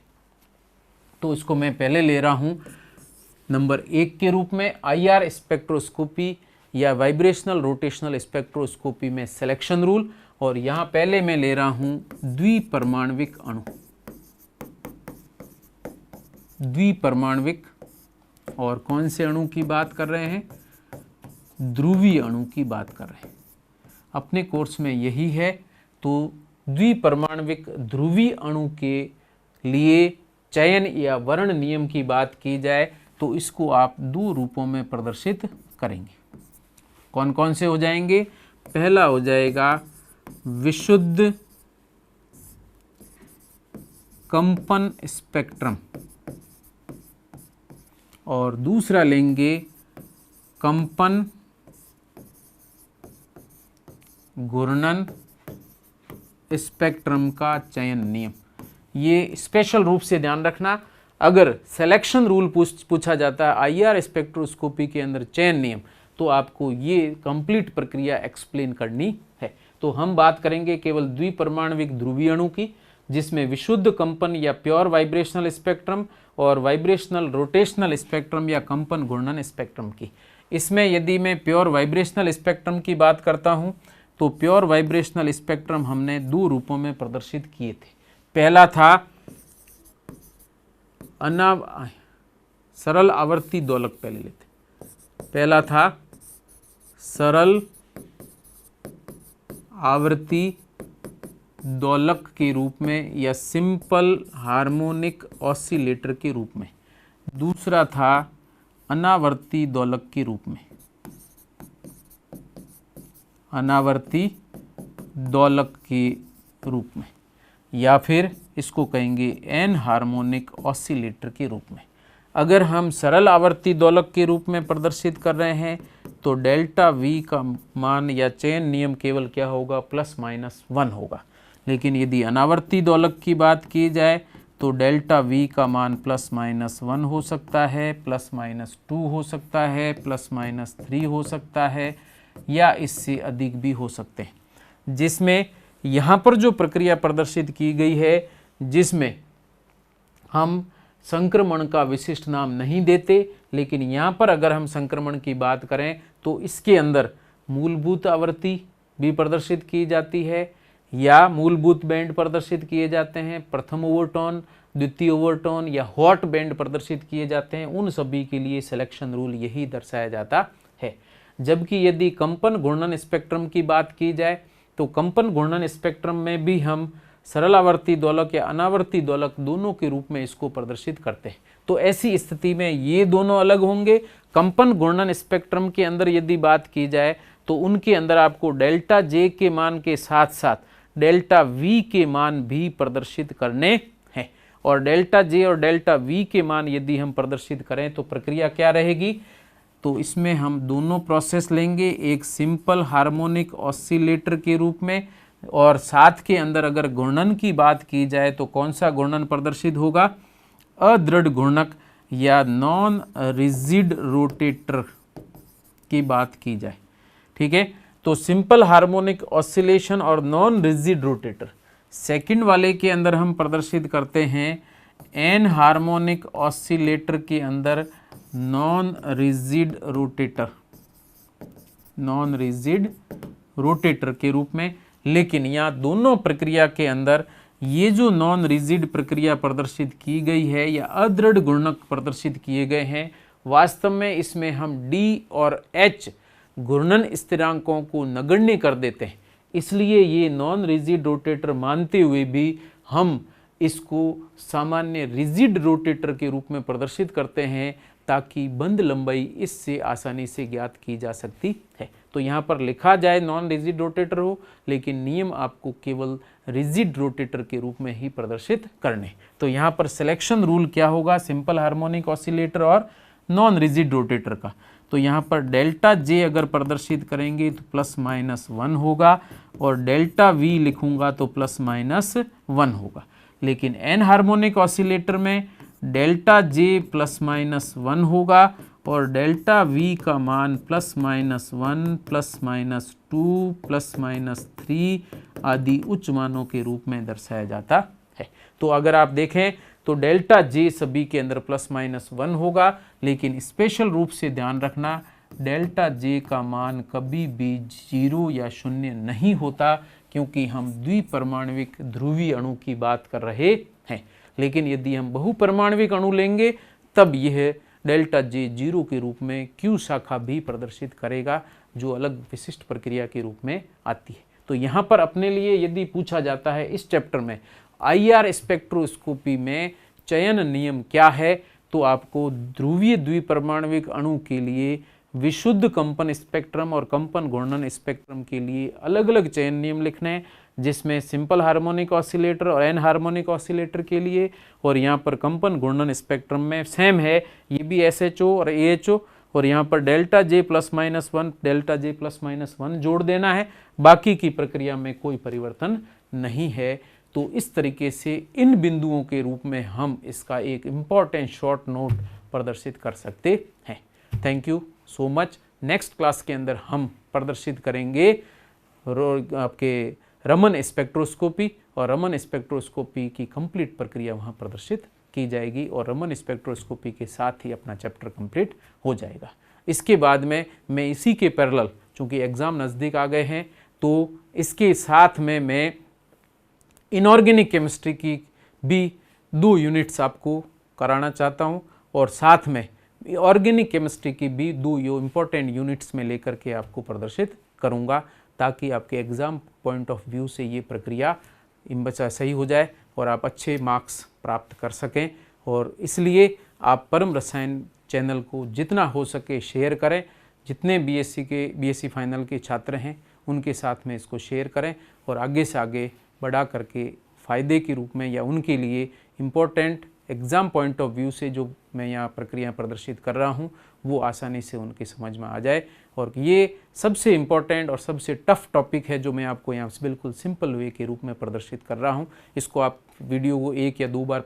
तो इसको मैं पहले ले रहा हूँ नंबर 1 के रूप में, IR स्पेक्ट्रोस्कोपी या वाइब्रेशनल रोटेशनल स्पेक्ट्रोस्कोपी में सिलेक्शन रूल, और यहाँ पहले मैं ले रहा हूँ द्विपरमाणविक अणु। द्विपरमाणविक, और कौन से अणु की बात कर रहे हैं? ध्रुवीय अणु की बात कर रहे हैं। अपने कोर्स में यही है। तो द्विपरमाणविक ध्रुवीय अणु के लिए चयन या वर्ण नियम की बात की जाए तो इसको आप 2 रूपों में प्रदर्शित करेंगे। कौन कौन से हो जाएंगे? पहला हो जाएगा विशुद्ध कंपन स्पेक्ट्रम, और दूसरा लेंगे कंपन घूर्णन स्पेक्ट्रम का चयन नियम। ये स्पेशल रूप से ध्यान रखना, अगर सिलेक्शन रूल पूछा जाता है IR स्पेक्ट्रोस्कोपी के अंदर चयन नियम, तो आपको ये कंप्लीट प्रक्रिया एक्सप्लेन करनी है। तो हम बात करेंगे केवल द्विपरमाणविक ध्रुवीय अणु की, जिसमें विशुद्ध कंपन या प्योर वाइब्रेशनल स्पेक्ट्रम और वाइब्रेशनल रोटेशनल स्पेक्ट्रम या कंपन घूर्णन स्पेक्ट्रम की। इसमें यदि मैं प्योर वाइब्रेशनल स्पेक्ट्रम की बात करता हूं तो प्योर वाइब्रेशनल स्पेक्ट्रम हमने 2 रूपों में प्रदर्शित किए थे। पहला था सरल आवर्ती दोलक, पहले लेते। पहला था सरल आवर्ती दोलक के रूप में या सिंपल हार्मोनिक ऑसिलेटर के रूप में। दूसरा था अनावर्ती दोलक के रूप में, अनावर्ती दोलक के रूप में, या फिर इसको कहेंगे एन हार्मोनिक ऑसिलेटर के रूप में। अगर हम सरल आवर्ती दोलक के रूप में प्रदर्शित कर रहे हैं तो डेल्टा V का मान या चयन नियम केवल क्या होगा? ±1 होगा। लेकिन यदि अनावर्ती दोलक की बात की जाए तो डेल्टा V का मान ±1 हो सकता है, ±2 हो सकता है, ±3 हो सकता है, या इससे अधिक भी हो सकते हैं। जिसमें यहाँ पर जो प्रक्रिया प्रदर्शित की गई है, जिसमें हम संक्रमण का विशिष्ट नाम नहीं देते, लेकिन यहाँ पर अगर हम संक्रमण की बात करें तो इसके अंदर मूलभूत आवृत्ति भी प्रदर्शित की जाती है या मूलभूत बैंड प्रदर्शित किए जाते हैं, प्रथम ओवरटोन, द्वितीय ओवरटोन या हॉट बैंड प्रदर्शित किए जाते हैं। उन सभी के लिए सिलेक्शन रूल यही दर्शाया जाता है। जबकि यदि कंपन घूर्णन स्पेक्ट्रम की बात की जाए तो कंपन घूर्णन स्पेक्ट्रम में भी हम सरल आवर्ती दोलक या अनावर्ती दोलक दोनों के रूप में इसको प्रदर्शित करते हैं। तो ऐसी स्थिति में ये दोनों अलग होंगे। कंपन घूर्णन स्पेक्ट्रम के अंदर यदि बात की जाए तो उनके अंदर आपको डेल्टा J के मान के साथ साथ डेल्टा V के मान भी प्रदर्शित करने हैं, और डेल्टा J और डेल्टा V के मान यदि हम प्रदर्शित करें तो प्रक्रिया क्या रहेगी? तो इसमें हम दोनों प्रोसेस लेंगे, एक सिंपल हार्मोनिक ऑसिलेटर के रूप में, और साथ के अंदर अगर घूर्णन की बात की जाए तो कौन सा घूर्णन प्रदर्शित होगा? अदृढ़ घूर्णक या नॉन रिजिड रोटेटर की बात की जाए। ठीक है, तो सिंपल हार्मोनिक ऑसिलेशन और नॉन रिजिड रोटेटर। सेकंड वाले के अंदर हम प्रदर्शित करते हैं एन हार्मोनिक ऑसिलेटर के अंदर non rigid rotator, non rigid rotator के रूप में। लेकिन यहाँ दोनों प्रक्रिया के अंदर ये जो नॉन रिजिड प्रक्रिया प्रदर्शित की गई है या अदृढ़ घूर्णक प्रदर्शित किए गए हैं, वास्तव में इसमें हम D और H घूर्णन स्थिरांकों को नगण्य कर देते हैं। इसलिए ये नॉन रिजिड रोटेटर मानते हुए भी हम इसको सामान्य रिजिड रोटेटर के रूप में प्रदर्शित करते हैं, ताकि बंद लंबाई इससे आसानी से ज्ञात की जा सकती है। तो यहाँ पर लिखा जाए नॉन रिजिड रोटेटर हो, लेकिन नियम आपको केवल रिजिड रोटेटर के रूप में ही प्रदर्शित करने। तो यहाँ पर सिलेक्शन रूल क्या होगा? सिंपल हार्मोनिक ऑसिलेटर और नॉन रिजिड रोटेटर का। तो यहाँ पर डेल्टा J अगर प्रदर्शित करेंगे तो ±1 होगा, और डेल्टा V लिखूंगा तो ±1 होगा। लेकिन एन हार्मोनिक ऑसिलेटर में डेल्टा J ±1 होगा और डेल्टा V का मान +-1, +-2, +-3 आदि उच्च मानों के रूप में दर्शाया जाता है। तो अगर आप देखें तो डेल्टा जे सभी के अंदर ±1 होगा, लेकिन स्पेशल रूप से ध्यान रखना डेल्टा जे का मान कभी भी 0 या 0 नहीं होता, क्योंकि हम द्विपरमाणविक ध्रुवीय अणु की बात कर रहे हैं। लेकिन यदि हम बहुपरमाणविक अणु लेंगे तब यह डेल्टा जे 0 के रूप में क्यू शाखा भी प्रदर्शित करेगा, जो अलग विशिष्ट प्रक्रिया के रूप में आती है। तो यहाँ पर अपने लिए यदि पूछा जाता है इस चैप्टर में IR स्पेक्ट्रोस्कोपी में चयन नियम क्या है, तो आपको ध्रुवीय द्विपरमाणविक अणु के लिए विशुद्ध कंपन स्पेक्ट्रम और कंपन घूर्णन स्पेक्ट्रम के लिए अलग अलग चयन नियम लिखने हैं, जिसमें सिंपल हार्मोनिक ऑसिलेटर और एन हार्मोनिक ऑसिलेटर के लिए, और यहाँ पर कंपन घूर्णन स्पेक्ट्रम में सेम है, ये भी SHO और AHO, और यहाँ पर डेल्टा जे +-1 डेल्टा जे +-1 जोड़ देना है, बाकी की प्रक्रिया में कोई परिवर्तन नहीं है। तो इस तरीके से इन बिंदुओं के रूप में हम इसका एक इम्पॉर्टेंट शॉर्ट नोट प्रदर्शित कर सकते हैं। Thank you so much. Next class के अंदर हम प्रदर्शित करेंगे आपके रमन स्पेक्ट्रोस्कोपी, और रमन स्पेक्ट्रोस्कोपी की कंप्लीट प्रक्रिया वहाँ प्रदर्शित की जाएगी, और रमन स्पेक्ट्रोस्कोपी के साथ ही अपना चैप्टर कंप्लीट हो जाएगा। इसके बाद में मैं इसी के पैरेलल, चूँकि एग्ज़ाम नज़दीक आ गए हैं, तो इसके साथ में मैं इनऑर्गेनिक केमिस्ट्री की भी 2 यूनिट्स आपको कराना चाहता हूँ, और साथ में ऑर्गेनिक केमिस्ट्री की भी 2 इम्पोर्टेंट यूनिट्स में लेकर के आपको प्रदर्शित करूँगा, ताकि आपके एग्ज़ाम पॉइंट ऑफ व्यू से ये प्रक्रिया बच्चा सही हो जाए और आप अच्छे मार्क्स प्राप्त कर सकें। और इसलिए आप परम रसायन चैनल को जितना हो सके शेयर करें, जितने बीएससी फाइनल के छात्र हैं उनके साथ में इसको शेयर करें, और आगे से आगे बढ़ा करके फ़ायदे के रूप में या उनके लिए important exam point of view से जो मैं यहाँ प्रक्रिया प्रदर्शित कर रहा हूँ वो आसानी से उनकी समझ में आ जाए। और ये सबसे इम्पोर्टेंट और सबसे टफ टॉपिक है जो मैं आपको यहाँ बिल्कुल सिंपल वे के रूप में प्रदर्शित कर रहा हूँ। इसको आप वीडियो को 1 या 2 बार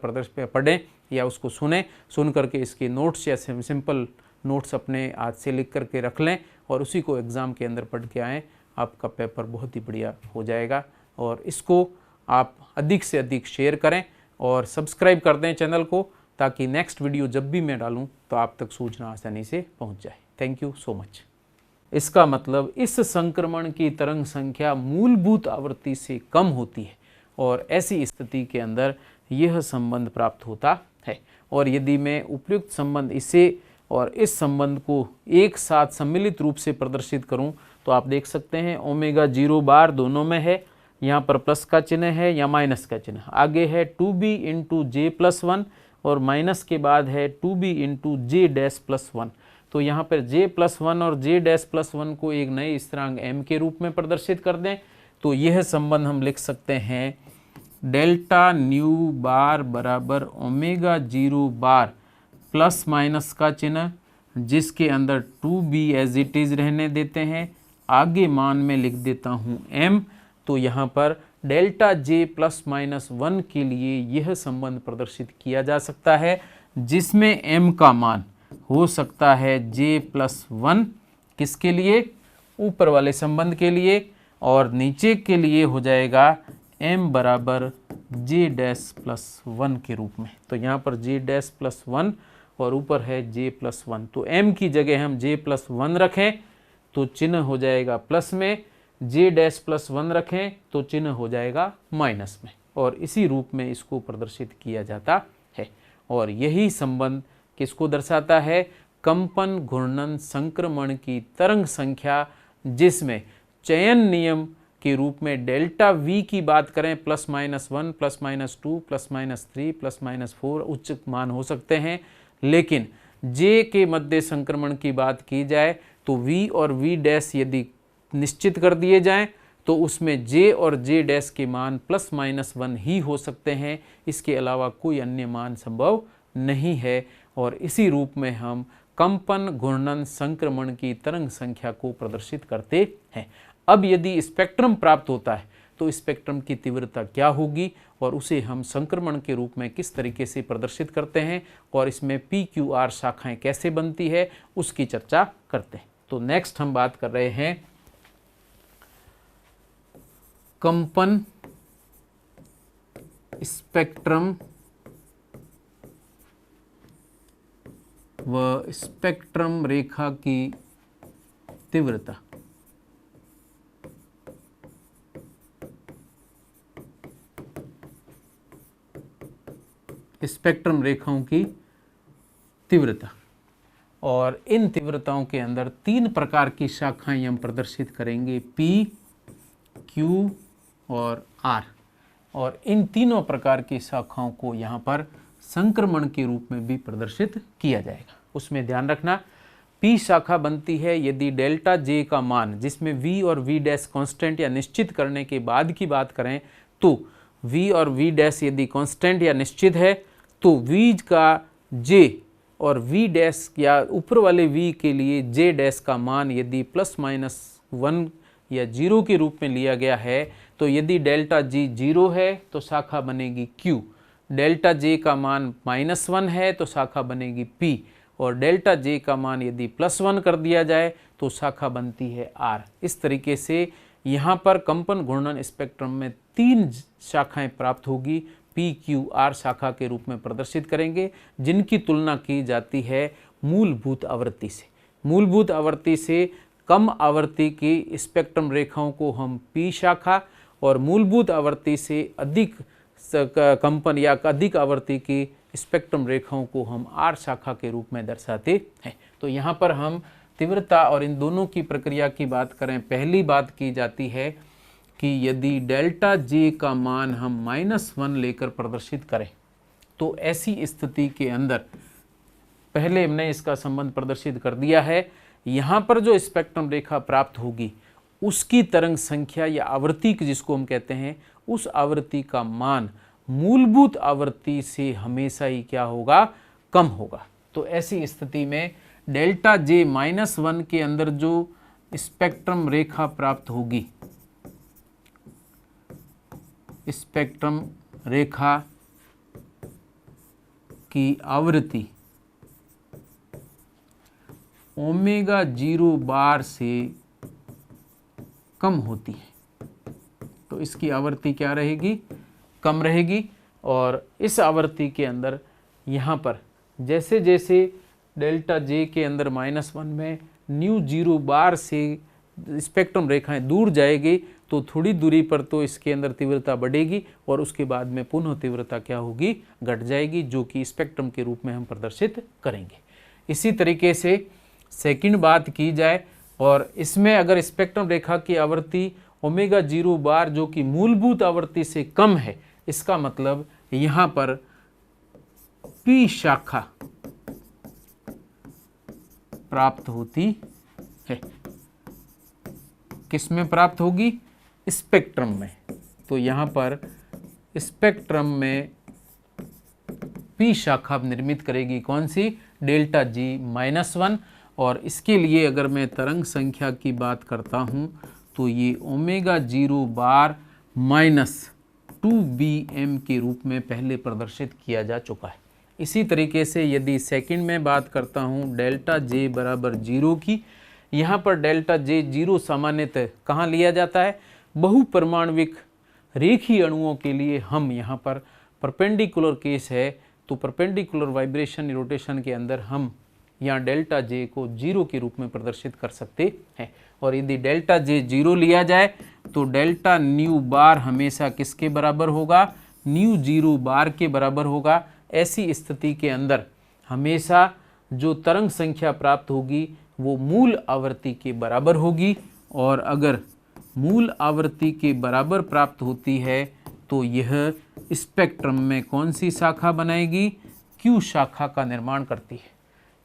पढ़ें या उसको सुन करके इसके नोट्स या सिंपल नोट्स अपने हाथ से लिख करके रख लें, और उसी को एग्ज़ाम के अंदर पढ़ के आएँ, आपका पेपर बहुत ही बढ़िया हो जाएगा। और इसको आप अधिक से अधिक शेयर करें और सब्सक्राइब कर दें चैनल को, ताकि नेक्स्ट वीडियो जब भी मैं डालूं तो आप तक सूचना आसानी से पहुंच जाए। Thank you so much. इसका मतलब इस संक्रमण की तरंग संख्या मूलभूत आवृत्ति से कम होती है, और ऐसी स्थिति के अंदर यह संबंध प्राप्त होता है। और यदि मैं उपयुक्त संबंध इसे और इस संबंध को एक साथ सम्मिलित रूप से प्रदर्शित करूं, तो आप देख सकते हैं ω0 बार दोनों में है, यहाँ पर प्लस का चिन्ह है या माइनस का चिन्ह, आगे है 2b × j+1 और माइनस के बाद है 2b × j'+1। तो यहाँ पर j+1 और j'+1 को एक नए स्थिरांक m के रूप में प्रदर्शित कर दें, तो यह संबंध हम लिख सकते हैं डेल्टा न्यू बार बराबर ω0 बार प्लस माइनस का चिन्ह, जिसके अंदर 2b एज इट इज़ रहने देते हैं, आगे मान में लिख देता हूँ m। तो यहाँ पर डेल्टा j +-1 के लिए यह संबंध प्रदर्शित किया जा सकता है, जिसमें m का मान हो सकता है j+1 किसके लिए, ऊपर वाले संबंध के लिए, और नीचे के लिए हो जाएगा m बराबर j'+1 के रूप में। तो यहाँ पर j'+1 और ऊपर है j+1, तो m की जगह हम j+1 रखें तो चिन्ह हो जाएगा प्लस में, j'+1 रखें तो चिन्ह हो जाएगा माइनस में, और इसी रूप में इसको प्रदर्शित किया जाता है। और यही संबंध किसको दर्शाता है, कंपन घूर्णन संक्रमण की तरंग संख्या, जिसमें चयन नियम के रूप में डेल्टा V की बात करें +-1 +-2 +-3 +-4 उच्च मान हो सकते हैं, लेकिन J के मध्य संक्रमण की बात की जाए तो V और V' यदि निश्चित कर दिए जाएं तो उसमें J और J' के मान +-1 ही हो सकते हैं, इसके अलावा कोई अन्य मान संभव नहीं है। और इसी रूप में हम कंपन घूर्णन संक्रमण की तरंग संख्या को प्रदर्शित करते हैं। अब यदि स्पेक्ट्रम प्राप्त होता है तो स्पेक्ट्रम की तीव्रता क्या होगी और उसे हम संक्रमण के रूप में किस तरीके से प्रदर्शित करते हैं और इसमें PQR शाखाएं कैसे बनती है उसकी चर्चा करते हैं। तो नेक्स्ट हम बात कर रहे हैं कंपन स्पेक्ट्रम व स्पेक्ट्रम रेखा की तीव्रता। स्पेक्ट्रम रेखाओं की तीव्रता, और इन तीव्रताओं के अंदर 3 प्रकार की शाखाएं हम प्रदर्शित करेंगे, P, Q और R। और इन तीनों प्रकार की शाखाओं को यहाँ पर संक्रमण के रूप में भी प्रदर्शित किया जाएगा। उसमें ध्यान रखना, P शाखा बनती है यदि डेल्टा J का मान, जिसमें V और V डैश कांस्टेंट या निश्चित करने के बाद की बात करें तो V और V डैश यदि कांस्टेंट या निश्चित है तो V का J और V डैश या ऊपर वाले V के लिए J डैश का मान यदि +-1 या 0 के रूप में लिया गया है, तो यदि डेल्टा G 0 है तो शाखा बनेगी Q, डेल्टा J का मान -1 है तो शाखा बनेगी P, और डेल्टा J का मान यदि +1 कर दिया जाए तो शाखा बनती है R। इस तरीके से यहाँ पर कंपन घूर्णन स्पेक्ट्रम में 3 शाखाएं प्राप्त होगी, P, Q, R शाखा के रूप में प्रदर्शित करेंगे, जिनकी तुलना की जाती है मूलभूत आवृत्ति से। मूलभूत आवृत्ति से कम आवृत्ति की स्पेक्ट्रम रेखाओं को हम P शाखा, और मूलभूत आवृत्ति से अधिक कंपन या अधिक आवृत्ति की स्पेक्ट्रम रेखाओं को हम R शाखा के रूप में दर्शाते हैं। तो यहाँ पर हम तीव्रता और इन दोनों की प्रक्रिया की बात करें, पहली बात की जाती है कि यदि डेल्टा J का मान हम -1 लेकर प्रदर्शित करें तो ऐसी स्थिति के अंदर, पहले हमने इसका संबंध प्रदर्शित कर दिया है, यहाँ पर जो स्पेक्ट्रम रेखा प्राप्त होगी उसकी तरंग संख्या या आवृत्ति जिसको हम कहते हैं, उस आवृत्ति का मान मूलभूत आवृत्ति से हमेशा ही क्या होगा, कम होगा। तो ऐसी स्थिति में डेल्टा J -1 के अंदर जो स्पेक्ट्रम रेखा प्राप्त होगी, स्पेक्ट्रम रेखा की आवृत्ति ω0 बार से कम होती है, तो इसकी आवृत्ति क्या रहेगी, कम रहेगी। और इस आवृत्ति के अंदर यहाँ पर जैसे जैसे डेल्टा J के अंदर -1 में ν0 बार से स्पेक्ट्रम रेखाएं दूर जाएगी तो थोड़ी दूरी पर तो इसके अंदर तीव्रता बढ़ेगी और उसके बाद में पुनः तीव्रता क्या होगी, घट जाएगी, जो कि स्पेक्ट्रम के रूप में हम प्रदर्शित करेंगे। इसी तरीके से सेकंड बात की जाए, और इसमें अगर स्पेक्ट्रम रेखा की आवृत्ति ω0 बार जो कि मूलभूत आवृत्ति से कम है, इसका मतलब यहाँ पर P शाखा प्राप्त होती है। किस में प्राप्त होगी, स्पेक्ट्रम में। तो यहाँ पर स्पेक्ट्रम में P शाखा निर्मित करेगी, कौन सी, डेल्टा G -1। और इसके लिए अगर मैं तरंग संख्या की बात करता हूँ तो ये ω0 बार -2bm के रूप में पहले प्रदर्शित किया जा चुका है। इसी तरीके से यदि सेकंड में बात करता हूँ डेल्टा J बराबर 0 की, यहाँ पर डेल्टा J 0 सामान्यतः कहाँ लिया जाता है, बहुपरमाणविक रेखीय अणुओं के लिए हम यहाँ पर परपेंडिकुलर केस है, तो परपेंडिकुलर वाइब्रेशन रोटेशन के अंदर हम यहाँ डेल्टा J को 0 के रूप में प्रदर्शित कर सकते हैं। और यदि डेल्टा J 0 लिया जाए तो डेल्टा न्यू बार हमेशा किसके बराबर होगा, ν0 बार के बराबर होगा। ऐसी स्थिति के अंदर हमेशा जो तरंग संख्या प्राप्त होगी वो मूल आवृत्ति के बराबर होगी, और अगर मूल आवृत्ति के बराबर प्राप्त होती है तो यह स्पेक्ट्रम में कौन सी शाखा बनाएगी, Q शाखा का निर्माण करती है।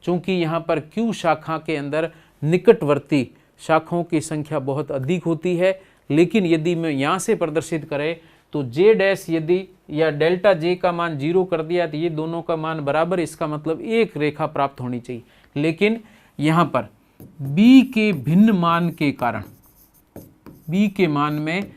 चूँकि यहाँ पर Q शाखा के अंदर निकटवर्ती शाखाओं की संख्या बहुत अधिक होती है, लेकिन यदि मैं यहाँ से प्रदर्शित करें तो J डैश यदि या डेल्टा J का मान 0 कर दिया तो ये दोनों का मान बराबर, इसका मतलब एक रेखा प्राप्त होनी चाहिए। लेकिन यहाँ पर B के भिन्न मान के कारण, B के मान में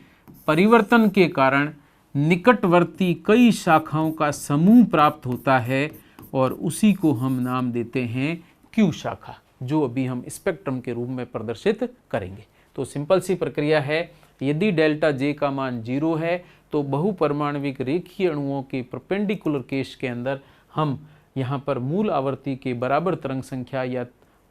परिवर्तन के कारण निकटवर्ती कई शाखाओं का समूह प्राप्त होता है, और उसी को हम नाम देते हैं Q शाखा, जो अभी हम स्पेक्ट्रम के रूप में प्रदर्शित करेंगे। तो सिंपल सी प्रक्रिया है, यदि डेल्टा जे का मान 0 है तो बहुपरमाणविक रेखीय अणुओं के परपेंडिकुलर केस के अंदर हम यहाँ पर मूल आवर्ती के बराबर तरंग संख्या या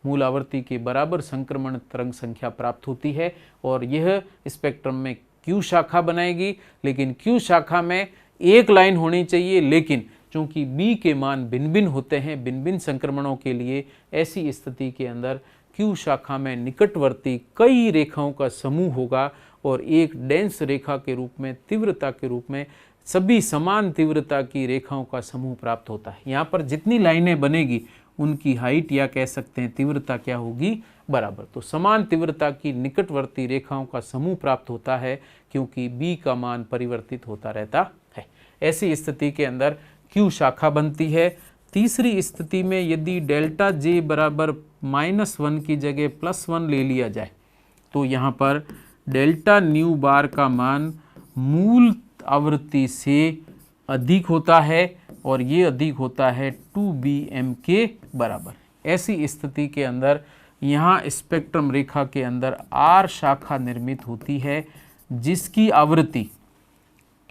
मूल आवर्ती के बराबर संक्रमण तरंग संख्या प्राप्त होती है और यह स्पेक्ट्रम में क्यू शाखा बनाएगी। लेकिन क्यू शाखा में एक लाइन होनी चाहिए, लेकिन चूंकि बी के मान भिन्न भिन्न होते हैं भिन्न भिन्न संक्रमणों के लिए, ऐसी स्थिति के अंदर क्यू शाखा में निकटवर्ती कई रेखाओं का समूह होगा और एक डेंस रेखा के रूप में, तीव्रता के रूप में सभी समान तीव्रता की रेखाओं का समूह प्राप्त होता है। यहाँ पर जितनी लाइनें बनेगी उनकी हाइट या कह सकते हैं तीव्रता क्या होगी, बराबर। तो समान तीव्रता की निकटवर्ती रेखाओं का समूह प्राप्त होता है क्योंकि बी का मान परिवर्तित होता रहता है। ऐसी स्थिति के अंदर क्यू शाखा बनती है। तीसरी स्थिति में यदि डेल्टा जे बराबर -1 की जगह +1 ले लिया जाए तो यहाँ पर डेल्टा न्यू बार का मान मूल आवृत्ति से अधिक होता है और ये अधिक होता है 2bm के बराबर। ऐसी स्थिति के अंदर यहाँ स्पेक्ट्रम रेखा के अंदर R शाखा निर्मित होती है जिसकी आवृत्ति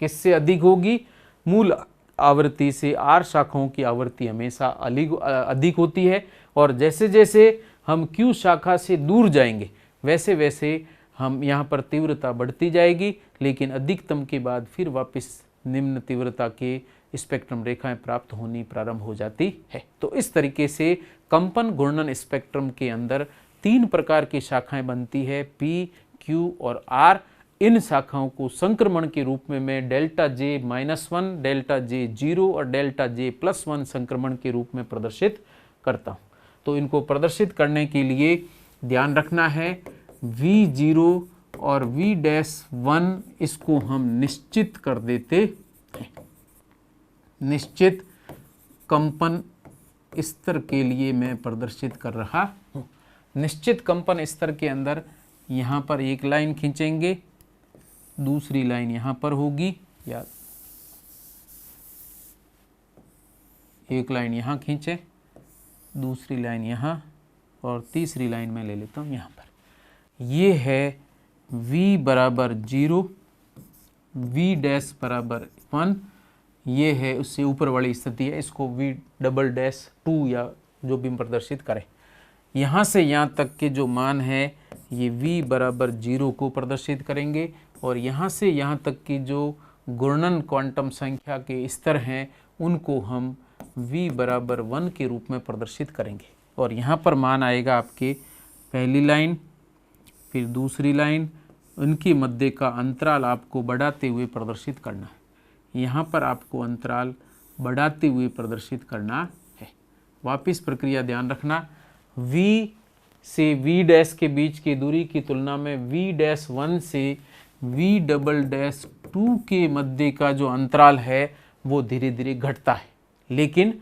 किससे अधिक होगी, मूल आवृत्ति से R शाखाओं की आवृत्ति हमेशा अधिक होती है। और जैसे जैसे हम Q शाखा से दूर जाएंगे वैसे वैसे हम यहाँ पर तीव्रता बढ़ती जाएगी, लेकिन अधिकतम के बाद फिर वापस निम्न तीव्रता के स्पेक्ट्रम रेखाएं प्राप्त होनी प्रारंभ हो जाती है। तो इस तरीके से कंपन घूर्णन स्पेक्ट्रम के अंदर 3 प्रकार की शाखाएं बनती है, P, Q और R। इन शाखाओं को संक्रमण के रूप में मैं डेल्टा जे -1, डेल्टा जे 0 और डेल्टा जे +1 संक्रमण के रूप में प्रदर्शित करता हूँ। तो इनको प्रदर्शित करने के लिए ध्यान रखना है V0 और V'1 इसको हम निश्चित कर देते हैं। निश्चित कंपन स्तर के लिए मैं प्रदर्शित कर रहा हूँ। निश्चित कंपन स्तर के अंदर यहाँ पर एक लाइन खींचेंगे, दूसरी लाइन यहाँ पर होगी, या एक लाइन यहाँ खींचे, दूसरी लाइन यहाँ और तीसरी लाइन मैं ले लेता हूँ यहाँ पर। ये है V बराबर 0, V' बराबर 1, ये है उससे ऊपर वाली स्थिति है, इसको V'2 या जो भी प्रदर्शित करें। यहाँ से यहाँ तक के जो मान है ये V बराबर 0 को प्रदर्शित करेंगे और यहाँ से यहाँ तक की जो घूर्णन क्वांटम संख्या के स्तर हैं उनको हम V बराबर 1 के रूप में प्रदर्शित करेंगे। और यहाँ पर मान आएगा आपके पहली लाइन फिर दूसरी लाइन, उनके मध्य का अंतराल आपको बढ़ाते हुए प्रदर्शित करना है। यहाँ पर आपको अंतराल बढ़ाते हुए प्रदर्शित करना है। वापिस प्रक्रिया ध्यान रखना, V से V' के बीच की दूरी की तुलना में V'1 से V'2 के मध्य का जो अंतराल है वो धीरे धीरे घटता है, लेकिन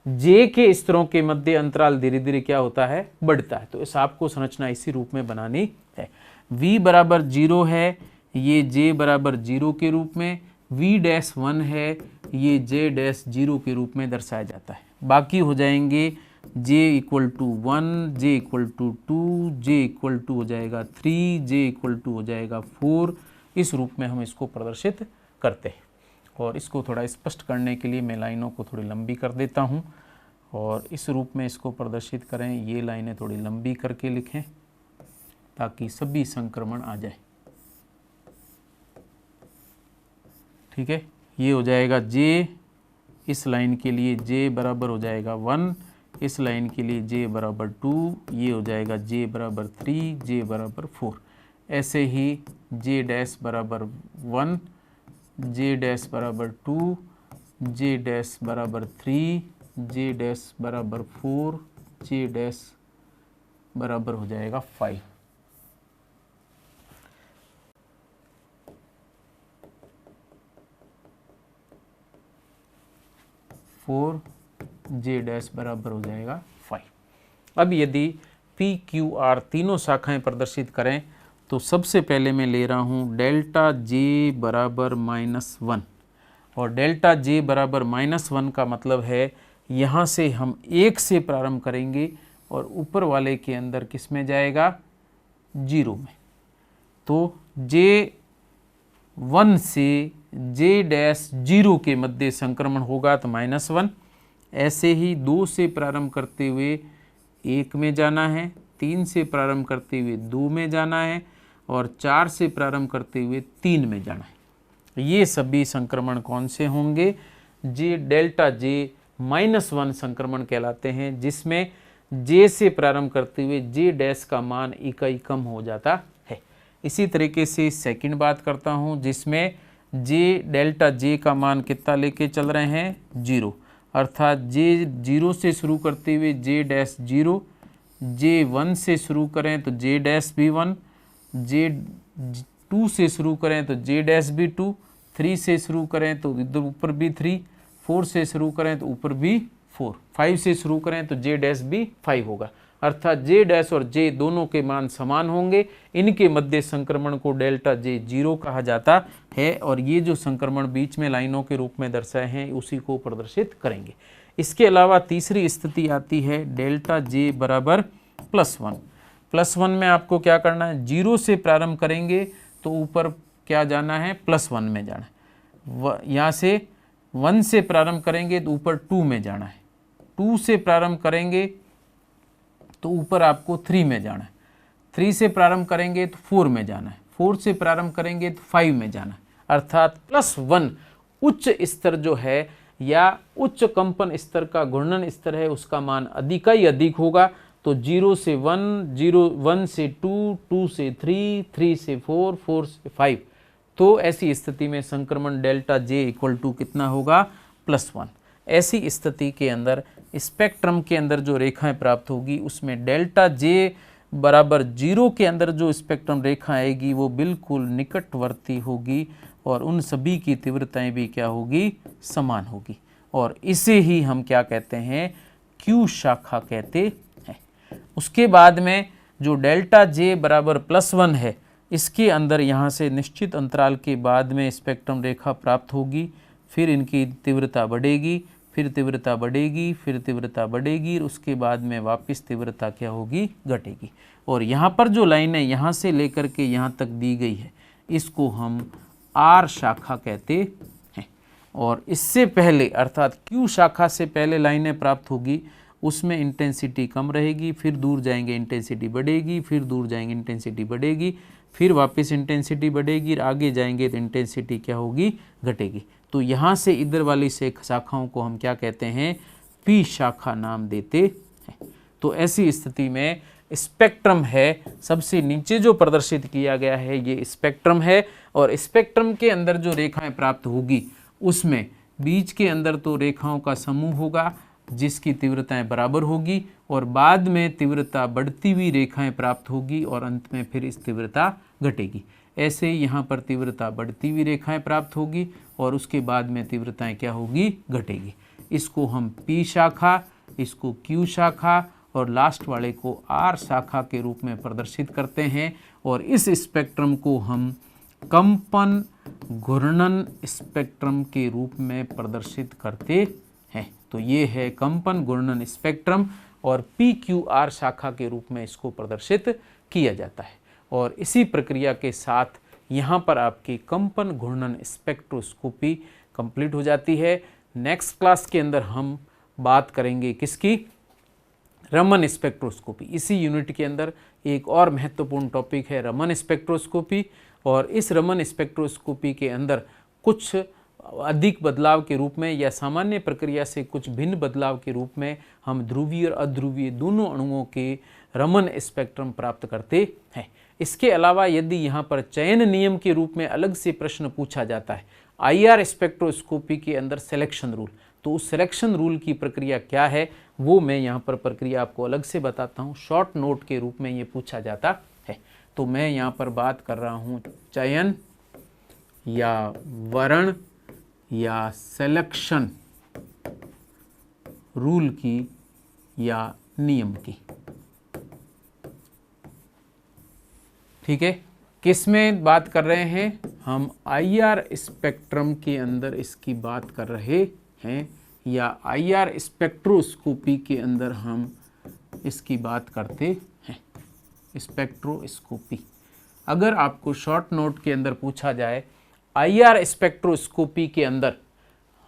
J के स्तरों के मध्य अंतराल धीरे धीरे क्या होता है, बढ़ता है। तो इस आपको संरचना इसी रूप में बनानी है। V बराबर 0 है, ये J बराबर 0 के रूप में, V'1 है, ये J'0 के रूप में दर्शाया जाता है। बाकी हो जाएंगे J = 1, J = 2, J = हो जाएगा 3, J = हो जाएगा 4। इस रूप में हम इसको प्रदर्शित करते हैं। और इसको थोड़ा स्पष्ट करने के लिए मैं लाइनों को थोड़ी लंबी कर देता हूँ और इस रूप में इसको प्रदर्शित करें। ये लाइनें थोड़ी लंबी करके लिखें ताकि सभी संक्रमण आ जाए। ठीक है, ये हो जाएगा J, इस लाइन के लिए J बराबर हो जाएगा 1, इस लाइन के लिए J बराबर 2, ये हो जाएगा J बराबर 3, J बराबर 4। ऐसे ही J' बराबर 1, J' बराबर 2, J' बराबर 3, J' बराबर 4, J' बराबर हो जाएगा 5। J' बराबर हो जाएगा 5। अब यदि P, Q, R तीनों शाखाएं प्रदर्शित करें तो सबसे पहले मैं ले रहा हूँ डेल्टा J बराबर -1। और डेल्टा J बराबर -1 का मतलब है यहाँ से हम 1 से प्रारंभ करेंगे और ऊपर वाले के अंदर किस में जाएगा, 0 में। तो J 1 से जे डैश 0 के मध्य संक्रमण होगा तो -1। ऐसे ही 2 से प्रारंभ करते हुए 1 में जाना है, 3 से प्रारंभ करते हुए 2 में जाना है और 4 से प्रारंभ करते हुए 3 में जाना है। ये सभी संक्रमण कौन से होंगे? जे डेल्टा जे -1 संक्रमण कहलाते हैं, जिसमें जे से प्रारंभ करते हुए जे डैश का मान इकाई कम हो जाता है। इसी तरीके से सेकंड बात करता हूँ, जिसमें जे डेल्टा जे का मान कितना लेके चल रहे हैं? 0, अर्थात जे 0 से शुरू करते हुए जे डैश 0, जे 1 से शुरू करें तो जे डैश भी 1, जे 2 से शुरू करें तो जे डैश भी 2, 3 से शुरू करें तो इधर ऊपर भी 3, 4 से शुरू करें तो ऊपर भी 4, 5 से शुरू करें तो जे डैश भी 5 होगा, अर्थात जे डैश और जे दोनों के मान समान होंगे। इनके मध्य संक्रमण को डेल्टा जे 0 कहा जाता है और ये जो संक्रमण बीच में लाइनों के रूप में दर्शाए हैं उसी को प्रदर्शित करेंगे। इसके अलावा तीसरी स्थिति आती है डेल्टा जे बराबर +1। +1 में आपको क्या करना है? 0 से प्रारंभ करेंगे तो ऊपर क्या जाना है? +1 में जाना है। यहाँ से 1 से प्रारंभ करेंगे तो ऊपर 2 में जाना है, 2 से प्रारंभ करेंगे तो ऊपर आपको 3 में जाना है, 3 से प्रारंभ करेंगे तो 4 में जाना है, 4 से प्रारंभ करेंगे तो 5 में जाना है, अर्थात +1 उच्च स्तर जो है या उच्च कंपन स्तर का घूर्णन स्तर है उसका मान अधिक होगा। तो 0 से 1, 1 से 2, 2 से 3, 3 से 4, 4 से 5, तो ऐसी स्थिति में संक्रमण डेल्टा जे इक्वल टू कितना होगा? +1। ऐसी स्थिति के अंदर स्पेक्ट्रम के अंदर जो रेखाएं प्राप्त होगी उसमें डेल्टा जे बराबर 0 के अंदर जो स्पेक्ट्रम रेखा आएगी वो बिल्कुल निकटवर्ती होगी और उन सभी की तीव्रताएं भी क्या होगी? समान होगी, और इसे ही हम क्या कहते हैं? क्यू शाखा कहते हैं। उसके बाद में जो डेल्टा जे बराबर +1 है, इसके अंदर यहाँ से निश्चित अंतराल के बाद में स्पेक्ट्रम रेखा प्राप्त होगी, फिर इनकी तीव्रता बढ़ेगी, फिर तीव्रता बढ़ेगी, फिर तीव्रता बढ़ेगी, उसके बाद में वापस तीव्रता क्या होगी? घटेगी। और यहाँ पर जो लाइनें यहाँ से लेकर के यहाँ तक दी गई है इसको हम आर शाखा कहते हैं। और इससे पहले अर्थात क्यू शाखा से पहले लाइनें प्राप्त होगी उसमें इंटेंसिटी कम रहेगी, फिर दूर जाएंगे इंटेंसिटी बढ़ेगी, फिर दूर जाएंगे इंटेंसिटी बढ़ेगी, फिर वापस इंटेंसिटी बढ़ेगी, आगे जाएंगे तो इंटेंसिटी क्या होगी? घटेगी। तो यहाँ से इधर वाली से शाखाओं को हम क्या कहते हैं? पी शाखा नाम देते हैं। तो ऐसी स्थिति में स्पेक्ट्रम है, सबसे नीचे जो प्रदर्शित किया गया है ये स्पेक्ट्रम है, और स्पेक्ट्रम के अंदर जो रेखाएं प्राप्त होगी उसमें बीच के अंदर तो रेखाओं का समूह होगा जिसकी तीव्रताएं बराबर होगी, और बाद में तीव्रता बढ़ती हुई रेखाएं प्राप्त होगी और अंत में फिर इस तीव्रता घटेगी। ऐसे ही यहाँ पर तीव्रता बढ़ती हुई रेखाएं प्राप्त होगी और उसके बाद में तीव्रताएं क्या होगी? घटेगी। इसको हम पी शाखा, इसको क्यू शाखा और लास्ट वाले को आर शाखा के रूप में प्रदर्शित करते हैं, और इस स्पेक्ट्रम को हम कंपन घूर्णन स्पेक्ट्रम के रूप में प्रदर्शित करते हैं। तो ये है कंपन घूर्णन स्पेक्ट्रम, और पी क्यू आर शाखा के रूप में इसको प्रदर्शित किया जाता है। और इसी प्रक्रिया के साथ यहाँ पर आपकी कंपन घूर्णन स्पेक्ट्रोस्कोपी कंप्लीट हो जाती है। नेक्स्ट क्लास के अंदर हम बात करेंगे किसकी? रमन स्पेक्ट्रोस्कोपी। इसी यूनिट के अंदर एक और महत्वपूर्ण टॉपिक है रमन स्पेक्ट्रोस्कोपी, और इस रमन स्पेक्ट्रोस्कोपी के अंदर कुछ अधिक बदलाव के रूप में या सामान्य प्रक्रिया से कुछ भिन्न बदलाव के रूप में हम ध्रुवीय और अध्रुवीय दोनों अणुओं के रमन स्पेक्ट्रम प्राप्त करते हैं। इसके अलावा यदि यहाँ पर चयन नियम के रूप में अलग से प्रश्न पूछा जाता है आईआर स्पेक्ट्रोस्कोपी के अंदर सिलेक्शन रूल, तो उस सिलेक्शन रूल की प्रक्रिया क्या है वो मैं यहाँ पर प्रक्रिया आपको अलग से बताता हूँ। शॉर्ट नोट के रूप में ये पूछा जाता है। तो मैं यहाँ पर बात कर रहा हूँ चयन या वर्ण या सिलेक्शन रूल की या नियम की। ठीक है, किस में बात कर रहे हैं हम? आईआर स्पेक्ट्रम के अंदर इसकी बात कर रहे हैं, या आईआर स्पेक्ट्रोस्कोपी के अंदर हम इसकी बात करते हैं। स्पेक्ट्रोस्कोपी, अगर आपको शॉर्ट नोट के अंदर पूछा जाए IR स्पेक्ट्रोस्कोपी के अंदर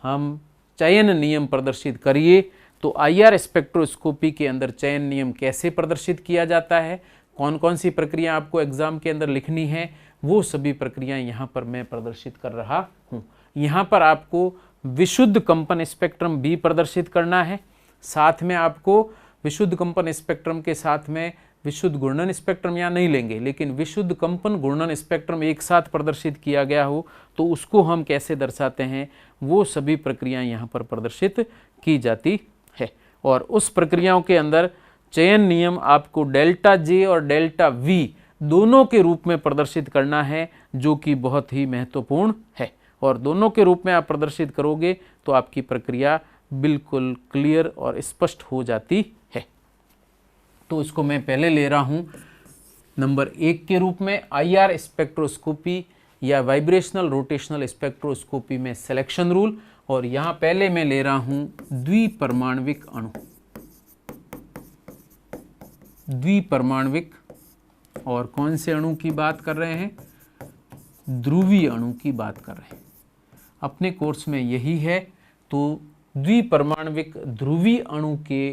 हम चयन नियम प्रदर्शित करिए। तो IR स्पेक्ट्रोस्कोपी के अंदर चयन नियम कैसे प्रदर्शित किया जाता है, कौन कौन सी प्रक्रिया आपको एग्जाम के अंदर लिखनी है, वो सभी प्रक्रियाएं यहाँ पर मैं प्रदर्शित कर रहा हूँ। यहाँ पर आपको विशुद्ध कंपन स्पेक्ट्रम भी प्रदर्शित करना है, साथ में आपको विशुद्ध कंपन स्पेक्ट्रम के साथ में विशुद्ध घूर्णन स्पेक्ट्रम यहाँ नहीं लेंगे, लेकिन विशुद्ध कंपन घूर्णन स्पेक्ट्रम एक साथ प्रदर्शित किया गया हो तो उसको हम कैसे दर्शाते हैं, वो सभी प्रक्रियाएं यहाँ पर प्रदर्शित की जाती है। और उस प्रक्रियाओं के अंदर चयन नियम आपको डेल्टा J और डेल्टा V दोनों के रूप में प्रदर्शित करना है, जो कि बहुत ही महत्वपूर्ण है। और दोनों के रूप में आप प्रदर्शित करोगे तो आपकी प्रक्रिया बिल्कुल क्लियर और स्पष्ट हो जाती है। तो इसको मैं पहले ले रहा हूँ नंबर 1 के रूप में, IR स्पेक्ट्रोस्कोपी या वाइब्रेशनल रोटेशनल स्पेक्ट्रोस्कोपी में सिलेक्शन रूल। और यहाँ पहले मैं ले रहा हूँ द्विपरमाणविक अणु। द्विपरमाणविक, और कौन से अणु की बात कर रहे हैं, ध्रुवीय अणु की बात कर रहे हैं। अपने कोर्स में यही है। तो द्विपरमाणविक ध्रुवीय अणु के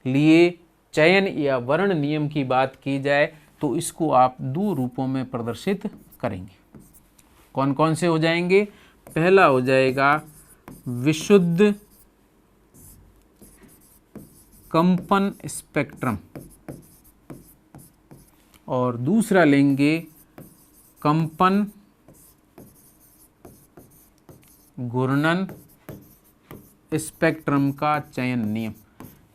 लिए चयन या वर्ण नियम की बात की जाए तो इसको आप 2 रूपों में प्रदर्शित करेंगे। कौन कौन से हो जाएंगे, पहला हो जाएगा विशुद्ध कंपन स्पेक्ट्रम और दूसरा लेंगे कंपन घूर्णन स्पेक्ट्रम का चयन नियम।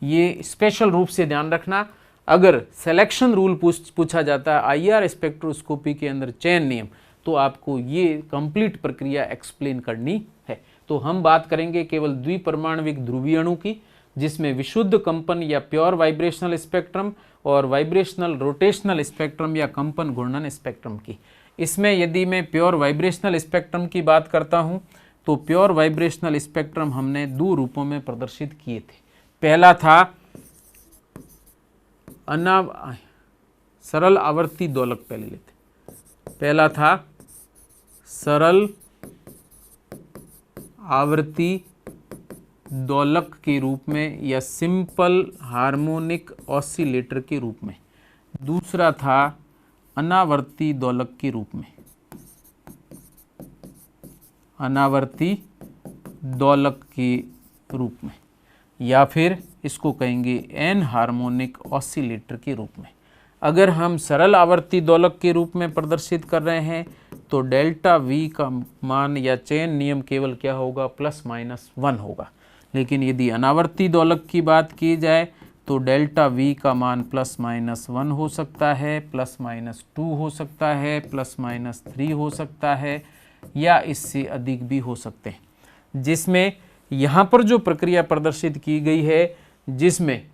ये स्पेशल रूप से ध्यान रखना, अगर सिलेक्शन रूल पूछा जाता है IR स्पेक्ट्रोस्कोपी के अंदर चयन नियम, तो आपको ये कंप्लीट प्रक्रिया एक्सप्लेन करनी है। तो हम बात करेंगे केवल द्विपरमाणविक ध्रुवीय अणु की, जिसमें विशुद्ध कंपन या प्योर वाइब्रेशनल स्पेक्ट्रम और वाइब्रेशनल रोटेशनल स्पेक्ट्रम या कंपन घूर्णन स्पेक्ट्रम की। इसमें यदि मैं प्योर वाइब्रेशनल स्पेक्ट्रम की बात करता हूँ तो प्योर वाइब्रेशनल स्पेक्ट्रम हमने 2 रूपों में प्रदर्शित किए थे। पहला था सरल आवर्ती दोलक, पहले लेते। पहला था सरल आवर्ती दोलक के रूप में या सिंपल हार्मोनिक ऑसिलेटर के रूप में। दूसरा था अनावर्ती दोलक के रूप में, अनावर्ती दोलक के रूप में, या फिर इसको कहेंगे एन हार्मोनिक ऑसिलेटर के रूप में। अगर हम सरल आवर्ती दोलक के रूप में प्रदर्शित कर रहे हैं तो डेल्टा V का मान या चयन नियम केवल क्या होगा, ±1 होगा। लेकिन यदि अनावर्ती दोलक की बात की जाए तो डेल्टा V का मान ±1 हो सकता है, ±2 हो सकता है, ±3 हो सकता है, या इससे अधिक भी हो सकते हैं। जिसमें यहाँ पर जो प्रक्रिया प्रदर्शित की गई है, जिसमें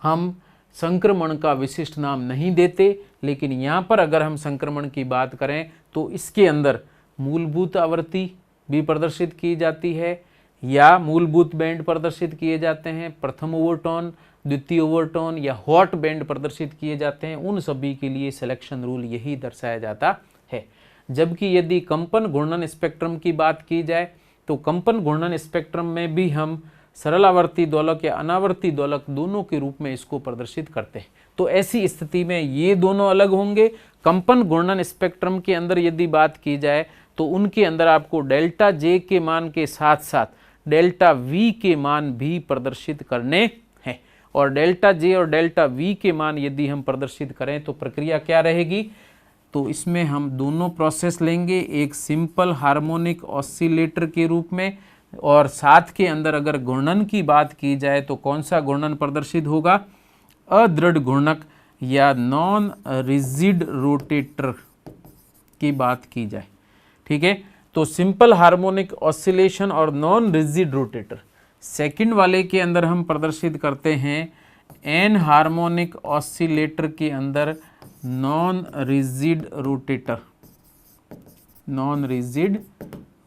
हम संक्रमण का विशिष्ट नाम नहीं देते, लेकिन यहाँ पर अगर हम संक्रमण की बात करें तो इसके अंदर मूलभूत आवृत्ति भी प्रदर्शित की जाती है या मूलभूत बैंड प्रदर्शित किए जाते हैं, प्रथम ओवरटोन, द्वितीय ओवरटोन या हॉट बैंड प्रदर्शित किए जाते हैं। उन सभी के लिए सिलेक्शन रूल यही दर्शाया जाता है। जबकि यदि कंपन घूर्णन स्पेक्ट्रम की बात की जाए तो कंपन घूर्णन स्पेक्ट्रम में भी हम सरल आवर्ती दोलक या अनावर्ती दोलक दोनों के रूप में इसको प्रदर्शित करते हैं। तो ऐसी स्थिति में ये दोनों अलग होंगे। कंपन घूर्णन स्पेक्ट्रम के अंदर यदि बात की जाए तो उनके अंदर आपको डेल्टा J के मान के साथ साथ डेल्टा V के मान भी प्रदर्शित करने हैं। और डेल्टा J और डेल्टा V के मान यदि हम प्रदर्शित करें तो प्रक्रिया क्या रहेगी, तो इसमें हम दोनों प्रोसेस लेंगे, एक सिंपल हार्मोनिक ऑसिलेटर के रूप में, और साथ के अंदर अगर घूर्णन की बात की जाए तो कौन सा घूर्णन प्रदर्शित होगा, अदृढ़ घूर्णक या नॉन रिजिड रोटेटर की बात की जाए। ठीक है, तो सिंपल हार्मोनिक ऑसिलेशन और नॉन रिजिड रोटेटर। सेकंड वाले के अंदर हम प्रदर्शित करते हैं एन हार्मोनिक ऑसिलेटर के अंदर non rigid rotator, non rigid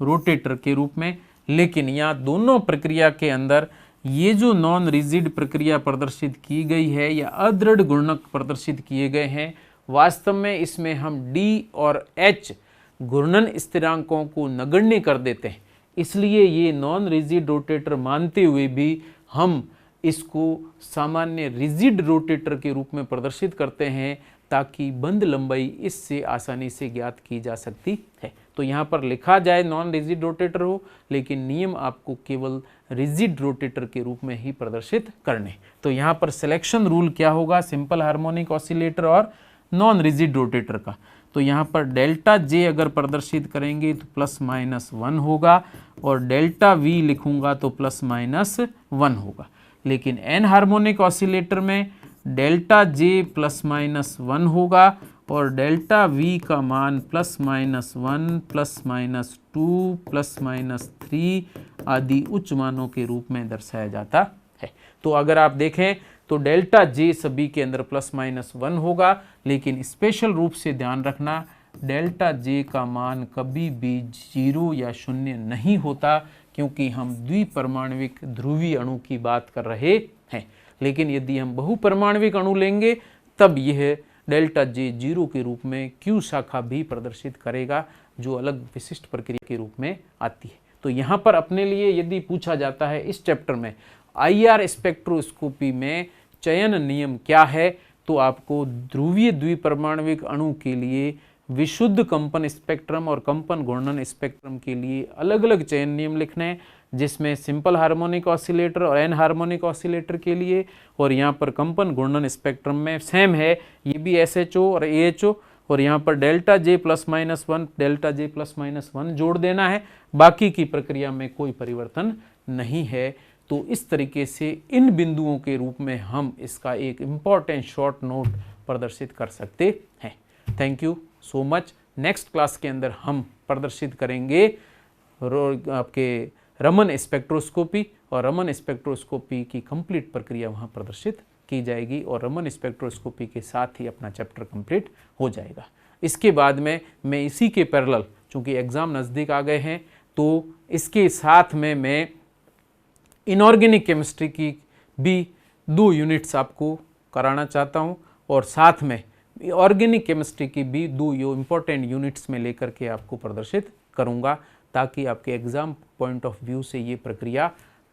rotator के रूप में। लेकिन यहाँ दोनों प्रक्रिया के अंदर ये जो नॉन रिजिड प्रक्रिया प्रदर्शित की गई है या अदृढ़ घूर्णक प्रदर्शित किए गए हैं, वास्तव में इसमें हम D और H घूर्णन स्थिरांकों को नगण्य कर देते हैं। इसलिए ये नॉन रिजिड रोटेटर मानते हुए भी हम इसको सामान्य रिजिड रोटेटर के रूप में प्रदर्शित करते हैं ताकि बंद लंबाई इससे आसानी से ज्ञात की जा सकती है। तो यहाँ पर लिखा जाए नॉन रिजिड रोटेटर हो, लेकिन नियम आपको केवल रिजिड रोटेटर के रूप में ही प्रदर्शित करने। तो यहाँ पर सिलेक्शन रूल क्या होगा सिंपल हार्मोनिक ऑसिलेटर और नॉन रिजिड रोटेटर का। तो यहाँ पर डेल्टा जे अगर प्रदर्शित करेंगे तो ±1 होगा और डेल्टा वी लिखूंगा तो ±1 होगा। लेकिन एन हार्मोनिक ऑसिलेटर में डेल्टा जे ±1 होगा और डेल्टा वी का मान +-1, +-2, +-3 आदि उच्च मानों के रूप में दर्शाया जाता है। तो अगर आप देखें तो डेल्टा जे सभी के अंदर +-1 होगा, लेकिन स्पेशल रूप से ध्यान रखना डेल्टा जे का मान कभी भी 0 या 0 नहीं होता, क्योंकि हम द्विपरमाणविक ध्रुवीय अणु की बात कर रहे हैं। लेकिन यदि हम बहुपरमाणविक अणु लेंगे तब यह डेल्टा जे 0 के रूप में क्यू शाखा भी प्रदर्शित करेगा, जो अलग विशिष्ट प्रक्रिया के रूप में आती है। तो यहाँ पर अपने लिए यदि पूछा जाता है इस चैप्टर में IR स्पेक्ट्रोस्कोपी में चयन नियम क्या है, तो आपको ध्रुवीय द्विपरमाणविक अणु के लिए विशुद्ध कंपन स्पेक्ट्रम और कंपन घूर्णन स्पेक्ट्रम के लिए अलग अलग चयन नियम लिखने हैं, जिसमें सिंपल हार्मोनिक ऑसिलेटर और एन हार्मोनिक ऑसिलेटर के लिए, और यहाँ पर कंपन घूर्णन स्पेक्ट्रम में सेम है, ये भी SHO और AHO, और यहाँ पर डेल्टा जे +-1 डेल्टा जे +-1 जोड़ देना है, बाकी की प्रक्रिया में कोई परिवर्तन नहीं है। तो इस तरीके से इन बिंदुओं के रूप में हम इसका एक इम्पॉर्टेंट शॉर्ट नोट प्रदर्शित कर सकते हैं। Thank you so much. Next class के अंदर हम प्रदर्शित करेंगे आपके रमन स्पेक्ट्रोस्कोपी, और रमन स्पेक्ट्रोस्कोपी की कंप्लीट प्रक्रिया वहाँ प्रदर्शित की जाएगी, और रमन स्पेक्ट्रोस्कोपी के साथ ही अपना चैप्टर कंप्लीट हो जाएगा। इसके बाद में मैं इसी के पैरेलल, चूँकि एग्ज़ाम नज़दीक आ गए हैं, तो इसके साथ में मैं इनऑर्गेनिक केमिस्ट्री की भी 2 यूनिट्स आपको कराना चाहता हूँ, और साथ में ऑर्गेनिक केमिस्ट्री की भी 2 इम्पोर्टेंट यूनिट्स में लेकर के आपको प्रदर्शित करूँगा, ताकि आपके एग्ज़ाम पॉइंट ऑफ व्यू से ये प्रक्रिया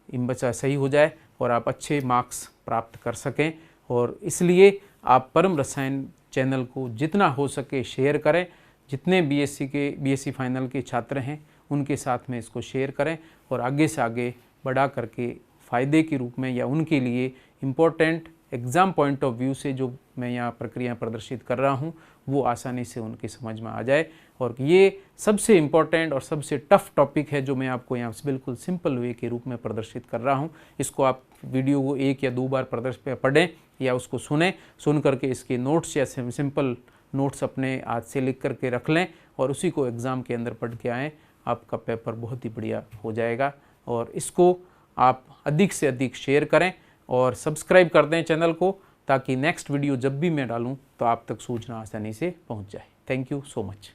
बच्चा सही हो जाए और आप अच्छे मार्क्स प्राप्त कर सकें। और इसलिए आप परम रसायन चैनल को जितना हो सके शेयर करें, जितने बीएससी फाइनल के छात्र हैं उनके साथ में इसको शेयर करें, और आगे से आगे बढ़ा करके फ़ायदे के रूप में या उनके लिए important exam point of view से जो मैं यहाँ प्रक्रिया प्रदर्शित कर रहा हूँ वो आसानी से उनकी समझ में आ जाए। और ये सबसे इम्पोर्टेंट और सबसे टफ टॉपिक है जो मैं आपको यहाँ बिल्कुल सिंपल वे के रूप में प्रदर्शित कर रहा हूँ। इसको आप वीडियो को 1 या 2 बार पढ़ें या उसको सुन करके इसके नोट्स या सिंपल नोट्स अपने हाथ से लिख करके रख लें, और उसी को एग्ज़ाम के अंदर पढ़ के आएँ। आपका पेपर बहुत ही बढ़िया हो जाएगा। और इसको आप अधिक से अधिक शेयर करें और सब्सक्राइब कर दें चैनल को, ताकि नेक्स्ट वीडियो जब भी मैं डालूं तो आप तक सूचना आसानी से पहुंच जाए। Thank you so much.